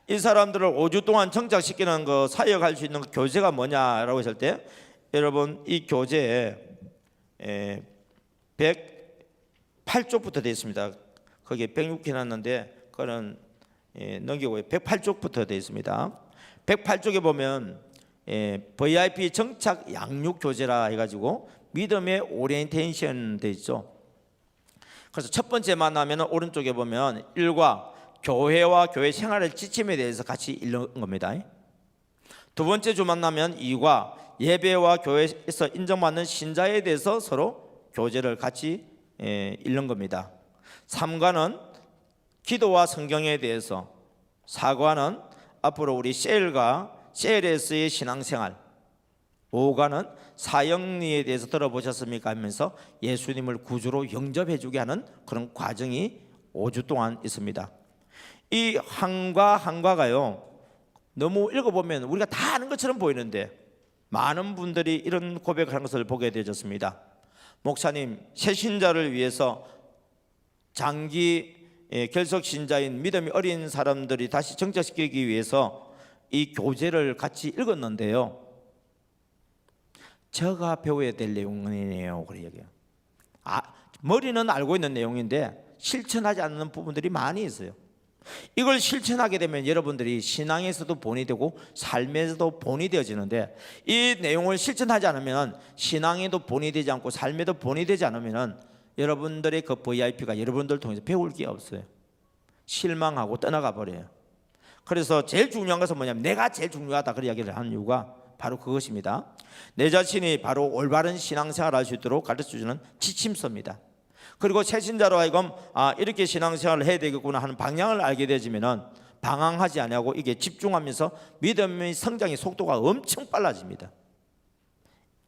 이 사람들을 5주 동안 정착시키는 거 사역할 수 있는 교재가 뭐냐라고 했을 때 여러분 이 교재에 108쪽부터 되어 있습니다. 거기에 106개 해놨는데 그거는 넘기고 108쪽부터 되어 있습니다. 108쪽에 보면 VIP 정착 양육 교재라 해가지고 믿음의 오리엔테이션 되어 있죠. 그래서 첫 번째 만나면 오른쪽에 보면 1과 교회와 교회 생활의 지침에 대해서 같이 읽는 겁니다. 두 번째 주 만나면 2과 예배와 교회에서 인정받는 신자에 대해서 서로 교제를 같이 읽는 겁니다. 3과는 기도와 성경에 대해서, 4과는 앞으로 우리 셀과 셀에서의 신앙생활, 5과는 사형리에 대해서 들어보셨습니까 하면서 예수님을 구주로 영접해주게 하는 그런 과정이 5주 동안 있습니다. 이 한과 한과가요 너무 읽어보면 우리가 다 아는 것처럼 보이는데 많은 분들이 이런 고백을 하는 것을 보게 되었습니다. 목사님, 새신자를 위해서 장기 결석 신자인 믿음이 어린 사람들이 다시 정착시키기 위해서 이 교재를 같이 읽었는데요, 제가 배워야 될 내용이네요. 그래 얘기해요. 머리는 알고 있는 내용인데 실천하지 않는 부분들이 많이 있어요. 이걸 실천하게 되면 여러분들이 신앙에서도 본이 되고 삶에서도 본이 되어지는데, 이 내용을 실천하지 않으면 신앙에도 본이 되지 않고 삶에도 본이 되지 않으면 여러분들의 그 VIP가 여러분들 통해서 배울 게 없어요. 실망하고 떠나가 버려요. 그래서 제일 중요한 것은 뭐냐면 내가 제일 중요하다 그 이야기를 하는 이유가 바로 그것입니다. 내 자신이 바로 올바른 신앙생활을 할 수 있도록 가르쳐주는 지침서입니다. 그리고 새신자로 하여금 이렇게 신앙생활을 해야 되겠구나 하는 방향을 알게 되지면은 방황하지 아니하고 이게 집중하면서 믿음의 성장의 속도가 엄청 빨라집니다.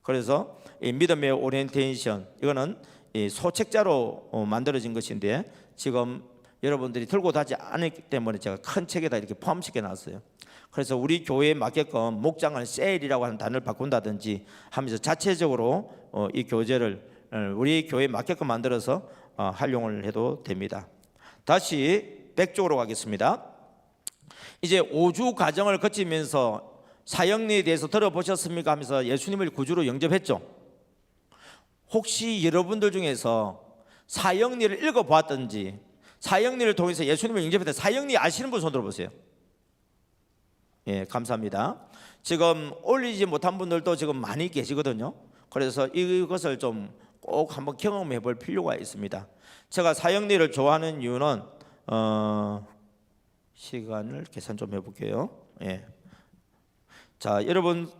그래서 이 믿음의 오리엔테이션 이거는 이 소책자로 만들어진 것인데 지금 여러분들이 들고 다니지 않기 때문에 제가 큰 책에다 이렇게 포함시켜 놨어요. 그래서 우리 교회에 맞게끔 목장을 세일이라고 하는 단어를 바꾼다든지 하면서 자체적으로 이 교재를 우리 교회에 맞게끔 만들어서 활용을 해도 됩니다. 다시 백쪽으로 가겠습니다. 이제 5주 과정을 거치면서 사형리에 대해서 들어보셨습니까 하면서 예수님을 구주로 영접했죠. 혹시 여러분들 중에서 사형리를 읽어보았든지 사형리를 통해서 예수님을 영접했던 사형리 아시는 분 손 들어보세요. 예, 감사합니다. 지금 올리지 못한 분들도 지금 많이 계시거든요. 그래서 이것을 좀 꼭 한번 경험해 볼 필요가 있습니다. 제가 사형리를 좋아하는 이유는 시간을 계산 좀 해볼게요. 예. 자, 여러분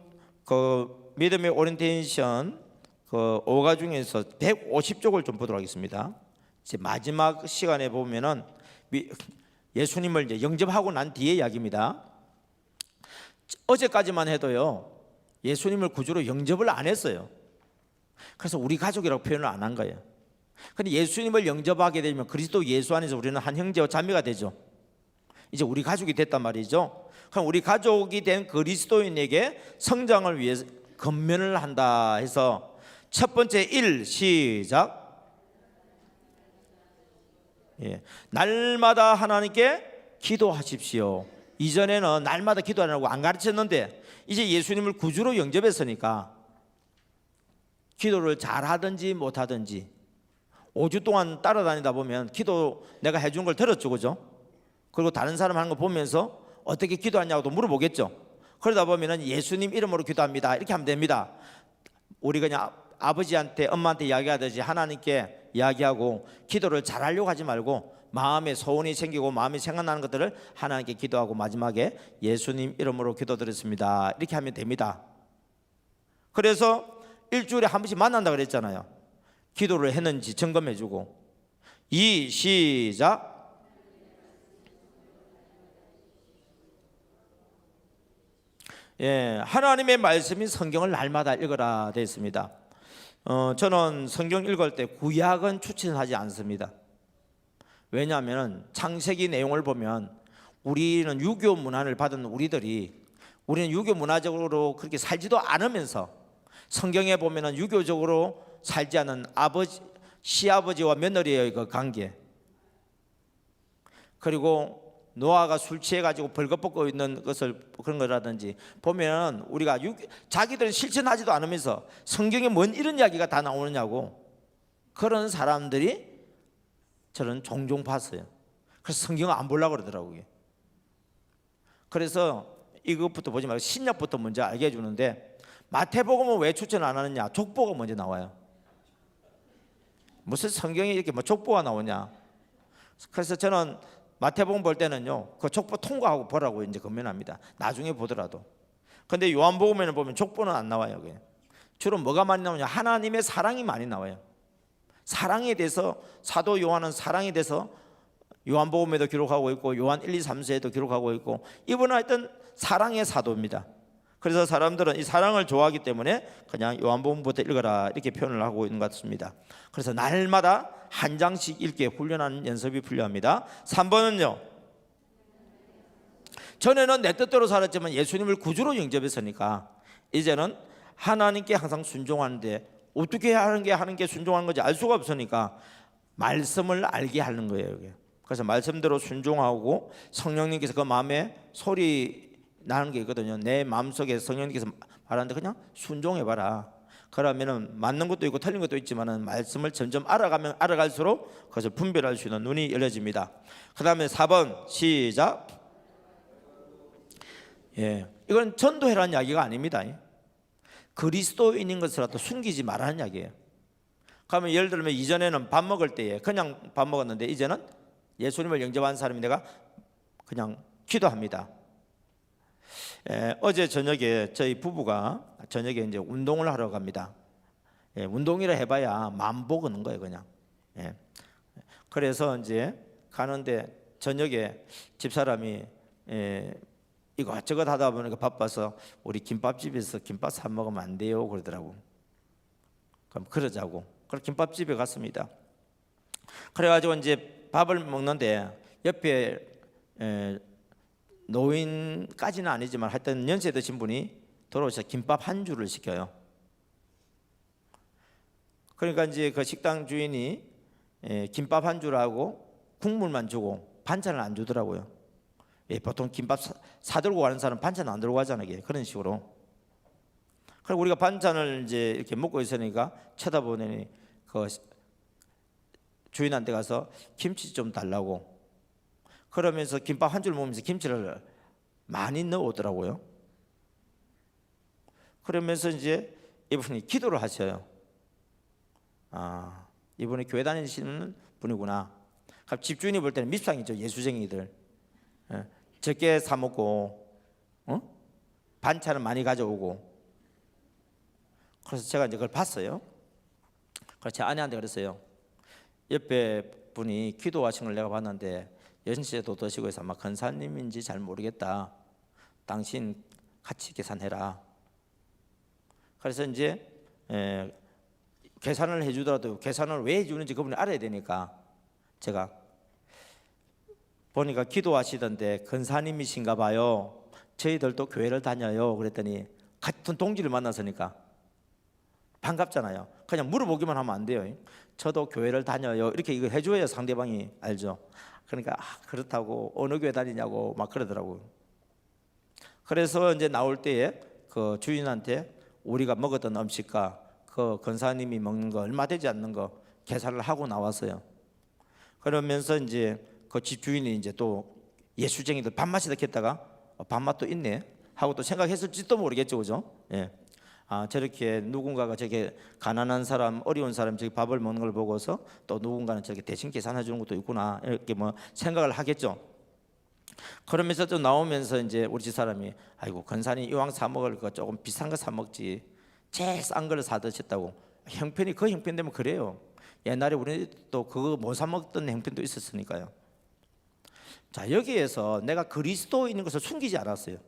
그 믿음의 오리엔테이션 그 5가 중에서 150쪽을 좀 보도록 하겠습니다. 이제 마지막 시간에 보면은 예수님을 이제 영접하고 난 뒤의 이야기입니다. 어제까지만 해도요 예수님을 구주로 영접을 안 했어요. 그래서 우리 가족이라고 표현을 안 한 거예요. 근데 예수님을 영접하게 되면 그리스도 예수 안에서 우리는 한 형제와 자매가 되죠. 이제 우리 가족이 됐단 말이죠. 그럼 우리 가족이 된 그리스도인에게 성장을 위해서 권면을 한다 해서 첫 번째 1 시작. 예. 날마다 하나님께 기도하십시오. 이전에는 날마다 기도하라고 안 가르쳤는데 이제 예수님을 구주로 영접했으니까 기도를 잘하든지 못하든지 5주 동안 따라다니다 보면 기도 내가 해준 걸 들었죠, 그죠? 그리고 다른 사람 하는 거 보면서 어떻게 기도하냐고도 물어보겠죠. 그러다 보면은 예수님 이름으로 기도합니다 이렇게 하면 됩니다. 우리 그냥 아버지한테 엄마한테 이야기하듯이 하나님께 이야기하고 기도를 잘하려고 하지 말고 마음에 소원이 생기고 마음이 생각나는 것들을 하나님께 기도하고 마지막에 예수님 이름으로 기도드렸습니다 이렇게 하면 됩니다. 그래서 일주일에 한 번씩 만난다 그랬잖아요. 기도를 했는지 점검해주고 2 시작. 예, 하나님의 말씀인 성경을 날마다 읽어라 되어 있습니다. 저는 성경 읽을 때 구약은 추천하지 않습니다. 왜냐하면 창세기 내용을 보면 우리는 유교 문화를 받은 우리는 유교 문화적으로 그렇게 살지도 않으면서 성경에 보면은 유교적으로 살지 않은 시아버지와 며느리의 그 관계, 그리고 노아가 술 취해 가지고 벌거벗고 있는 것을 그런 거라든지 보면 우리가 자기들은 실천하지도 않으면서 성경에 뭔 이런 이야기가 다 나오느냐고 그런 사람들이 저는 종종 봤어요. 그래서 성경을 안 보려고 그러더라고요. 그래서 이것부터 보지 말고 신약부터 먼저 알게 해주는데 마태복음은 왜 추천 안 하느냐? 족보가 먼저 나와요. 무슨 성경에 이렇게 뭐 족보가 나오냐? 그래서 저는 마태복음 볼 때는요 그 족보 통과하고 보라고 이제 권면합니다. 나중에 보더라도. 근데 요한복음에는 보면 족보는 안 나와요. 주로 뭐가 많이 나오냐? 하나님의 사랑이 많이 나와요. 사랑에 대해서 사도 요한은 사랑에 대해서 요한복음에도 기록하고 있고 요한 1, 2, 3세에도 기록하고 있고 이분은 하여튼 사랑의 사도입니다. 그래서 사람들은 이 사랑을 좋아하기 때문에 그냥 요한복음부터 읽어라 이렇게 표현을 하고 있는 것 같습니다. 그래서 날마다 한 장씩 읽게 훈련하는 연습이 필요합니다. 3번은요 전에는 내 뜻대로 살았지만 예수님을 구주로 영접했으니까 이제는 하나님께 항상 순종하는데 어떻게 하는 게 순종하는 건지 알 수가 없으니까 말씀을 알게 하는 거예요. 그래서 말씀대로 순종하고 성령님께서 그 마음에 소리 나는 게 있거든요. 내 마음속에 성령님께서 말하는데 그냥 순종해봐라. 그러면은 맞는 것도 있고 틀린 것도 있지만은 말씀을 점점 알아가면 알아갈수록 그것을 분별할 수 있는 눈이 열려집니다. 그 다음에 4번 시작. 예, 이건 전도해라는 이야기가 아닙니다. 그리스도인인 것이라도 숨기지 말라는 이야기예요. 그러면 예를 들면 이전에는 밥 먹을 때에 그냥 밥 먹었는데 이제는 예수님을 영접한 사람이 내가 그냥 기도합니다. 어제 저녁에 저희 부부가 저녁에 이제 운동을 하러 갑니다. 운동이라 해봐야 만보 걷는 거예요, 그냥. 그래서 이제 가는데 저녁에 집사람이 이것저것 하다 보니까 바빠서 우리 김밥집에서 김밥 사 먹으면 안 돼요 그러더라고. 그럼 그러자고. 그래서 김밥집에 갔습니다. 그래가지고 이제 밥을 먹는데 옆에 노인까지는 아니지만 하여튼 연세 드신 분이 돌아오셔서 김밥 한 줄을 시켜요. 그러니까 이제 그 식당 주인이 김밥 한 줄하고 국물만 주고 반찬을 안 주더라고요. 보통 김밥 사들고 가는 사람 반찬 안 들고 가잖아요. 그런 식으로. 그리고 우리가 반찬을 이제 이렇게 먹고 있으니까 쳐다보니 그 주인한테 가서 김치 좀 달라고. 그러면서 김밥 한 줄 먹으면서 김치를 많이 넣어오더라고요. 그러면서 이제 이분이 기도를 하셔요. 이분이 교회 다니시는 분이구나. 집주인이 볼 때는 밉상이죠. 예수쟁이들. 적게 사 먹고 반찬을 많이 가져오고. 그래서 제가 이제 그걸 봤어요. 그래서 제 아내한테 그랬어요. 옆에 분이 기도하신 걸 내가 봤는데 연세도 드시고 해서 아마 권사님인지 잘 모르겠다. 당신 같이 계산해라. 그래서 이제 계산을 해주더라도 계산을 왜 해주는지 그분이 알아야 되니까 제가 보니까 기도하시던데 권사님이신가 봐요. 저희들도 교회를 다녀요. 그랬더니 같은 동지를 만났으니까 반갑잖아요. 그냥 물어보기만 하면 안 돼요. 저도 교회를 다녀요. 이렇게 이거 해줘야 상대방이 알죠. 그러니까 그렇다고 어느 교회 다니냐고 막 그러더라고요. 그래서 이제 나올 때에 그 주인한테 우리가 먹었던 음식과 그 권사님이 먹는 거 얼마 되지 않는 거 계산을 하고 나왔어요. 그러면서 이제 그 집주인이 이제 또 예수쟁이들 밥맛이 됐다가 밥맛도 있네 하고 또 생각했을지도 모르겠죠, 그죠? 저렇게 누군가가 저렇게 가난한 사람, 어려운 사람 저기 밥을 먹는 걸 보고서 또 누군가는 저렇게 대신 계산해 주는 것도 있구나 이렇게 뭐 생각을 하겠죠. 그러면서 또 나오면서 이제 우리 집사람이 아이고 권사님 이왕 사 먹을 거 조금 비싼 거 사 먹지 제일 싼 걸 사 드셨다고. 형편이 그 형편 되면 그래요. 옛날에 우리 또 그거 못 사 먹던 형편도 있었으니까요. 자, 여기에서 내가 그리스도인인 것을 숨기지 않았어요.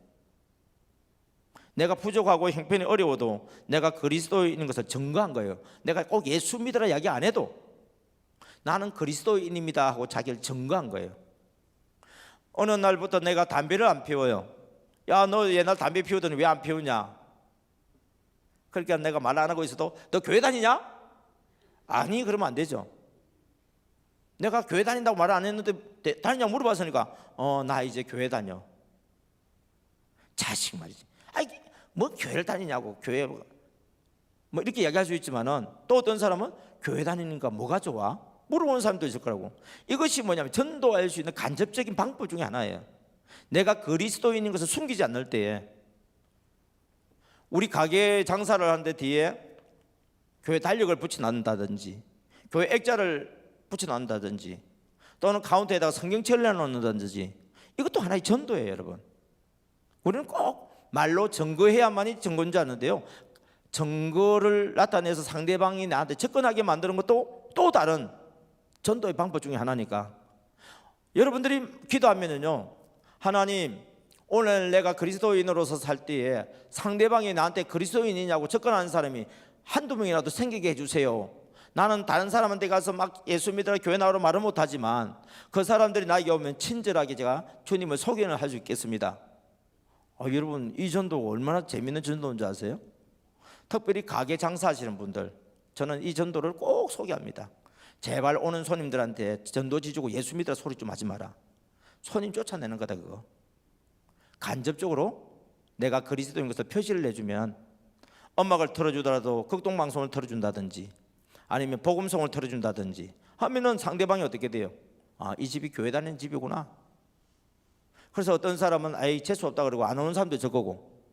내가 부족하고 형편이 어려워도 내가 그리스도인인 것을 증거한 거예요. 내가 꼭 예수 믿으라 이야기 안 해도 나는 그리스도인입니다 하고 자기를 증거한 거예요. 어느 날부터 내가 담배를 안 피워요. 야, 너 옛날 담배 피우더니 왜 안 피우냐? 그러니까 내가 말 안 하고 있어도 너 교회 다니냐? 아니, 그러면 안 되죠. 내가 교회 다닌다고 말 안 했는데 다니냐고 물어봤으니까 나 이제 교회 다녀. 자식 말이지. 아이, 뭐 교회를 다니냐고. 교회 뭐 이렇게 이야기할 수 있지만은 또 어떤 사람은 교회 다니니까 뭐가 좋아? 물어보는 사람도 있을 거라고. 이것이 뭐냐면 전도할 수 있는 간접적인 방법 중에 하나예요. 내가 그리스도인인 것을 숨기지 않을 때에 우리 가게 장사를 하는데 뒤에 교회 달력을 붙여놓는다든지 교회 액자를 붙여놓는다든지 또는 카운터에다가 성경책을 내놓는다든지 이것도 하나의 전도예요, 여러분. 우리는 꼭 말로 증거해야만이 증거인 줄 아는데요, 증거를 나타내서 상대방이 나한테 접근하게 만드는 것도 또 다른 전도의 방법 중에 하나니까 여러분들이 기도하면은요, 하나님 오늘 내가 그리스도인으로서 살 때에 상대방이 나한테 그리스도인이냐고 접근하는 사람이 한두 명이라도 생기게 해주세요. 나는 다른 사람한테 가서 막 예수 믿으라 교회 나오라 말은 못하지만 그 사람들이 나에게 오면 친절하게 제가 주님을 소개를 할 수 있겠습니다. 여러분, 이 전도가 얼마나 재밌는 전도인지 아세요? 특별히 가게 장사하시는 분들, 저는 이 전도를 꼭 소개합니다. 제발 오는 손님들한테 전도지 주고 예수 믿으라 소리 좀 하지 마라. 손님 쫓아내는 거다 그거. 간접적으로 내가 그리스도인 것을 표시를 해주면 음악을 틀어주더라도 극동방송을 틀어준다든지 아니면 복음송을 틀어준다든지 하면은 상대방이 어떻게 돼요? 이 집이 교회 다니는 집이구나. 그래서 어떤 사람은 아이 재수없다 그러고 안 오는 사람도 있을 거고,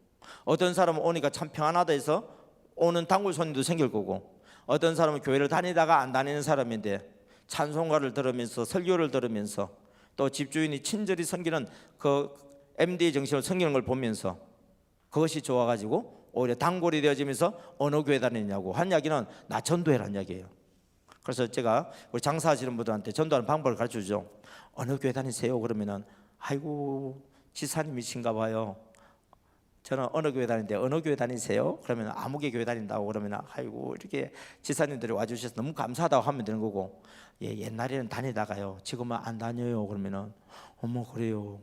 어떤 사람은 오니까 참 평안하다 해서 오는 단골 손님도 생길 거고, 어떤 사람은 교회를 다니다가 안 다니는 사람인데 찬송가를 들으면서 설교를 들으면서 또 집주인이 친절히 섬기는 그 MD 정신을 섬기는 걸 보면서 그것이 좋아가지고 오히려 단골이 되어지면서 어느 교회 다니냐고 한 이야기는 나 전도해라는 이야기예요. 그래서 제가 우리 장사하시는 분들한테 전도하는 방법을 가르쳐주죠. 어느 교회 다니세요? 그러면은 아이고 지사님이신가 봐요. 저는 어느 교회 다니는데 어느 교회 다니세요? 그러면 아무개 교회 다닌다고 그러면 아이고 이렇게 지사님들이 와주셔서 너무 감사하다고 하면 되는 거고, 예, 옛날에는 다니다가요 지금은 안 다녀요 그러면은 어머 그래요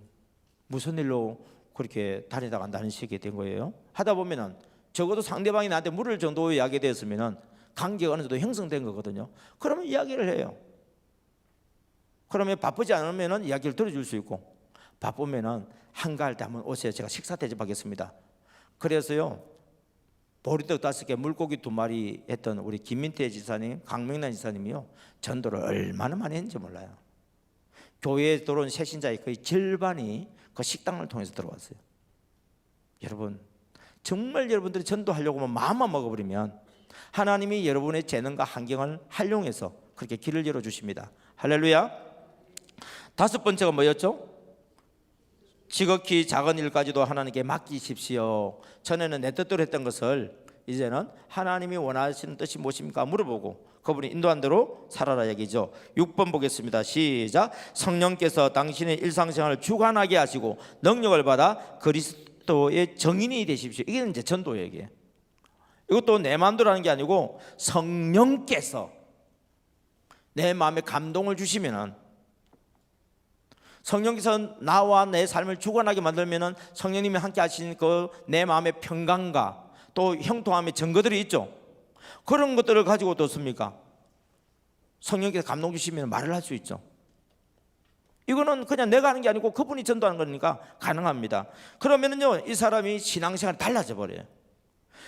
무슨 일로 그렇게 다니다가 안 다니시게 된 거예요? 하다 보면은 적어도 상대방이 나한테 물을 정도 이야기 되었으면은 관계가 어느 정도 형성된 거거든요. 그러면 이야기를 해요. 그러면 바쁘지 않으면은 이야기를 들어줄 수 있고, 바쁘면은 한가할 때 한번 오세요. 제가 식사 대접하겠습니다. 그래서요 보리떡 5개 물고기 2마리 했던 우리 김민태 지사님, 강명란 지사님이요 전도를 얼마나 많이 했는지 몰라요. 교회에 들어온 새신자의 거의 절반이 그 식당을 통해서 들어왔어요. 여러분 정말 여러분들이 전도하려고 하면 마음만 먹어버리면 하나님이 여러분의 재능과 환경을 활용해서 그렇게 길을 열어주십니다. 할렐루야. 5번째가 뭐였죠? 지극히 작은 일까지도 하나님께 맡기십시오. 전에는 내 뜻대로 했던 것을 이제는 하나님이 원하시는 뜻이 무엇입니까? 물어보고 그분이 인도한 대로 살아라 얘기죠. 6번 보겠습니다. 시작. 성령께서 당신의 일상생활을 주관하게 하시고 능력을 받아 그리스도의 정인이 되십시오. 이게 이제 전도 얘기예요. 이것도 내 마음대로 하는 게 아니고 성령께서 내 마음에 감동을 주시면은, 성령께서 나와 내 삶을 주관하게 만들면은 성령님이 함께 하신 그 내 마음의 평강과 또 형통함의 증거들이 있죠. 그런 것들을 가지고 어떻습니까? 성령께서 감동 주시면 말을 할 수 있죠. 이거는 그냥 내가 하는 게 아니고 그분이 전도하는 거니까 가능합니다. 그러면은요 이 사람이 신앙생활이 달라져 버려요.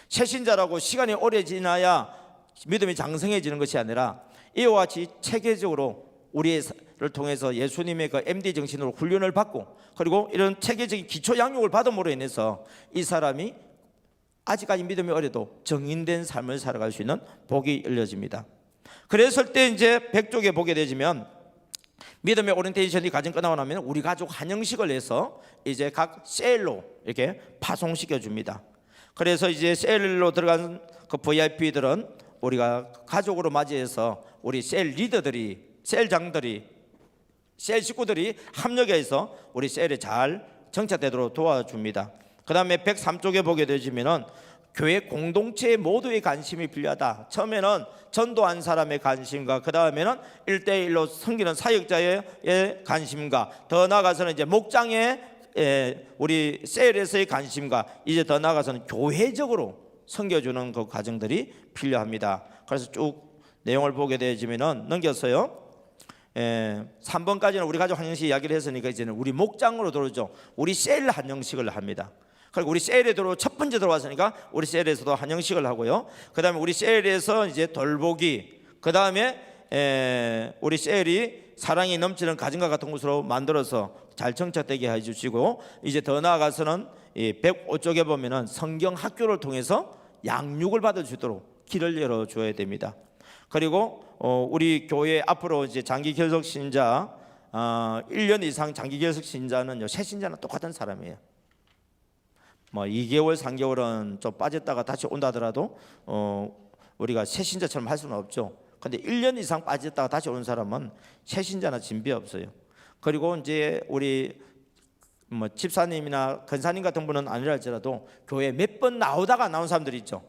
새신자라고 시간이 오래 지나야 믿음이 장성해지는 것이 아니라 이와 같이 체계적으로 우리를 통해서 예수님의 그 MD 정신으로 훈련을 받고, 그리고 이런 체계적인 기초 양육을 받음으로 인해서 이 사람이 아직까지 믿음이 어려도 정인된 삶을 살아갈 수 있는 복이 열려집니다. 그랬을 때 이제 100쪽에 보게 되지면 믿음의 오리엔테이션이 가정 끝나고 나면 우리 가족 한영식을 해서 이제 각 셀로 이렇게 파송시켜 줍니다. 그래서 이제 셀로 들어간 그 VIP들은 우리가 가족으로 맞이해서 우리 셀 리더들이, 셀장들이, 셀 식구들이 합력해서 우리 셀에 잘 정착되도록 도와줍니다. 그 다음에 103쪽에 보게 되시면은 교회 공동체 모두의 관심이 필요하다. 처음에는 전도한 사람의 관심과 그 다음에는 1대1로 섬기는 사역자의 관심과 더 나아가서는 이제 목장의 우리 셀에서의 관심과 이제 더 나아가서는 교회적으로 섬겨주는 그 과정들이 필요합니다. 그래서 쭉 내용을 보게 되지면은 넘겼어요. 3번까지는 우리 가족 한영식 이야기를 했으니까 이제는 우리 목장으로 들어오죠. 우리 셀 한영식을 합니다. 그리고 우리 셀에 첫 번째 들어왔으니까 우리 셀에서도 한영식을 하고요. 그 다음에 우리 셀에서 이제 돌보기, 그 다음에 우리 셀이 사랑이 넘치는 가정과 같은 곳으로 만들어서 잘 정착되게 해주시고, 이제 더 나아가서는 105쪽에 보면은 성경 학교를 통해서 양육을 받을 수 있도록 길을 열어줘야 됩니다. 그리고 우리 교회 앞으로 이제 장기 결석 신자 1년 이상 장기 결석 신자는요, 새 신자는 똑같은 사람이에요. 뭐 2개월, 3개월은 좀 빠졌다가 다시 온다 하더라도 우리가 새 신자처럼 할 수는 없죠. 근데 1년 이상 빠졌다가 다시 온 사람은 새 신자나 진비 없어요. 그리고 이제 우리 뭐 집사님이나 권사님 같은 분은 아니라 할지라도 교회 몇 번 나오다가 나온 사람들이 있죠.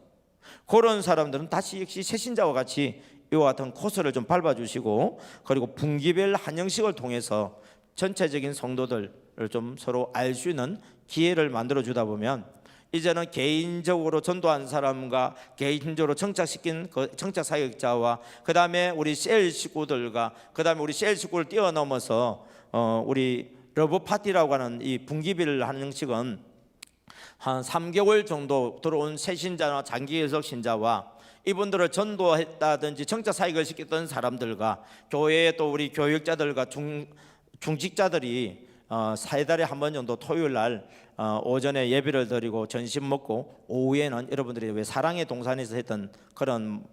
그런 사람들은 다시 역시 새 신자와 같이 이와 같은 코스를 좀 밟아주시고, 그리고 분기별 한영식을 통해서 전체적인 성도들을 좀 서로 알 수 있는 기회를 만들어 주다 보면 이제는 개인적으로 전도한 사람과 개인적으로 정착시킨 그 정착 사역자와 그 다음에 우리 셀 식구들과 그 다음에 우리 셀 식구를 뛰어넘어서 우리 러브 파티라고 하는 이 분기별 한영식은 한 3개월 정도 들어온 새 신자나 장기 결석 신자와 이분들을 전도했다든지 정착 사역을 시켰던 사람들과 교회의 또 우리 교육자들과 중직자들이 4달에 한 번 정도 토요일 날 오전에 예배를 드리고 전심 먹고 오후에는 여러분들이 왜 사랑의 동산에서 했던 그런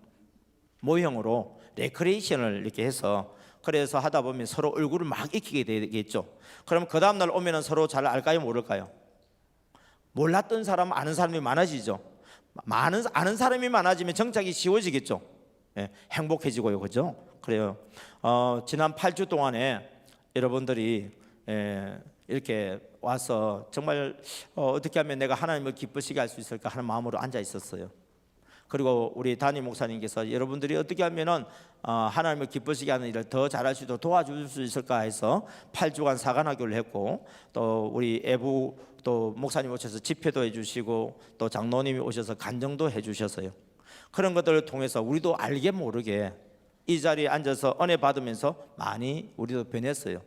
모형으로 레크레이션을 이렇게 해서 그래서 하다 보면 서로 얼굴을 막 익히게 되겠죠. 그럼 그 다음 날 오면은 서로 잘 알까요, 모를까요? 몰랐던 사람 아는 사람이 많아지죠. 아는 사람이 많아지면 정착이 쉬워지겠죠. 예, 행복해지고요, 그죠? 그래요. 지난 8주 동안에 여러분들이 이렇게 와서 정말 어떻게 하면 내가 하나님을 기쁘시게 할 수 있을까 하는 마음으로 앉아 있었어요. 그리고 우리 담임 목사님께서 여러분들이 어떻게 하면은 하나님을 기쁘시게 하는 일을 더 잘할 수 있도록 도와줄 수 있을까 해서 8주간 사관학교를 했고, 또 우리 애부 또 목사님 오셔서 집회도 해주시고 또 장로님이 오셔서 간정도 해주셨어요. 그런 것들을 통해서 우리도 알게 모르게 이 자리에 앉아서 은혜 받으면서 많이 우리도 변했어요.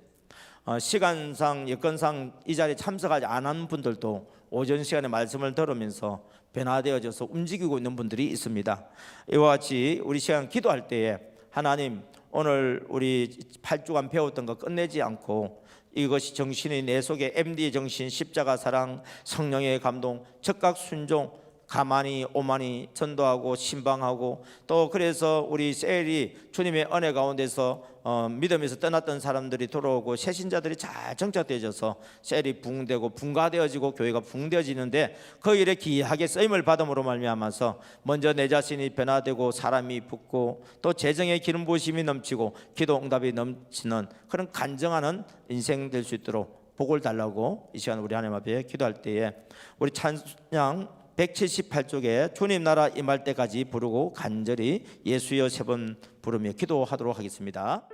시간상 여건상 이 자리에 참석하지 않은 분들도 오전 시간에 말씀을 들으면서 변화되어져서 움직이고 있는 분들이 있습니다. 이와 같이 우리 시간 기도할 때에 하나님, 오늘 우리 8주간 배웠던 거 끝내지 않고 이것이 정신이 내 속에 MD의 정신, 십자가 사랑, 성령의 감동, 즉각 순종, 가만히 오만히 전도하고 신방하고, 또 그래서 우리 셀이 주님의 은혜 가운데서 믿음에서 떠났던 사람들이 돌아오고 새신자들이 잘 정착되어져서 셀이 부흥되고 분가되어지고 교회가 부흥되어지는데, 그 일에 귀하게 쓰임을 받음으로 말미암아서 먼저 내 자신이 변화되고 사람이 붙고 또 재정의 기름 부으심이 넘치고 기도 응답이 넘치는 그런 간증하는 인생 될 수 있도록 복을 달라고 이 시간 우리 하나님 앞에 기도할 때에 우리 찬양 178쪽에 주님 나라 임할 때까지 부르고 간절히 예수여 3번 부르며 기도하도록 하겠습니다.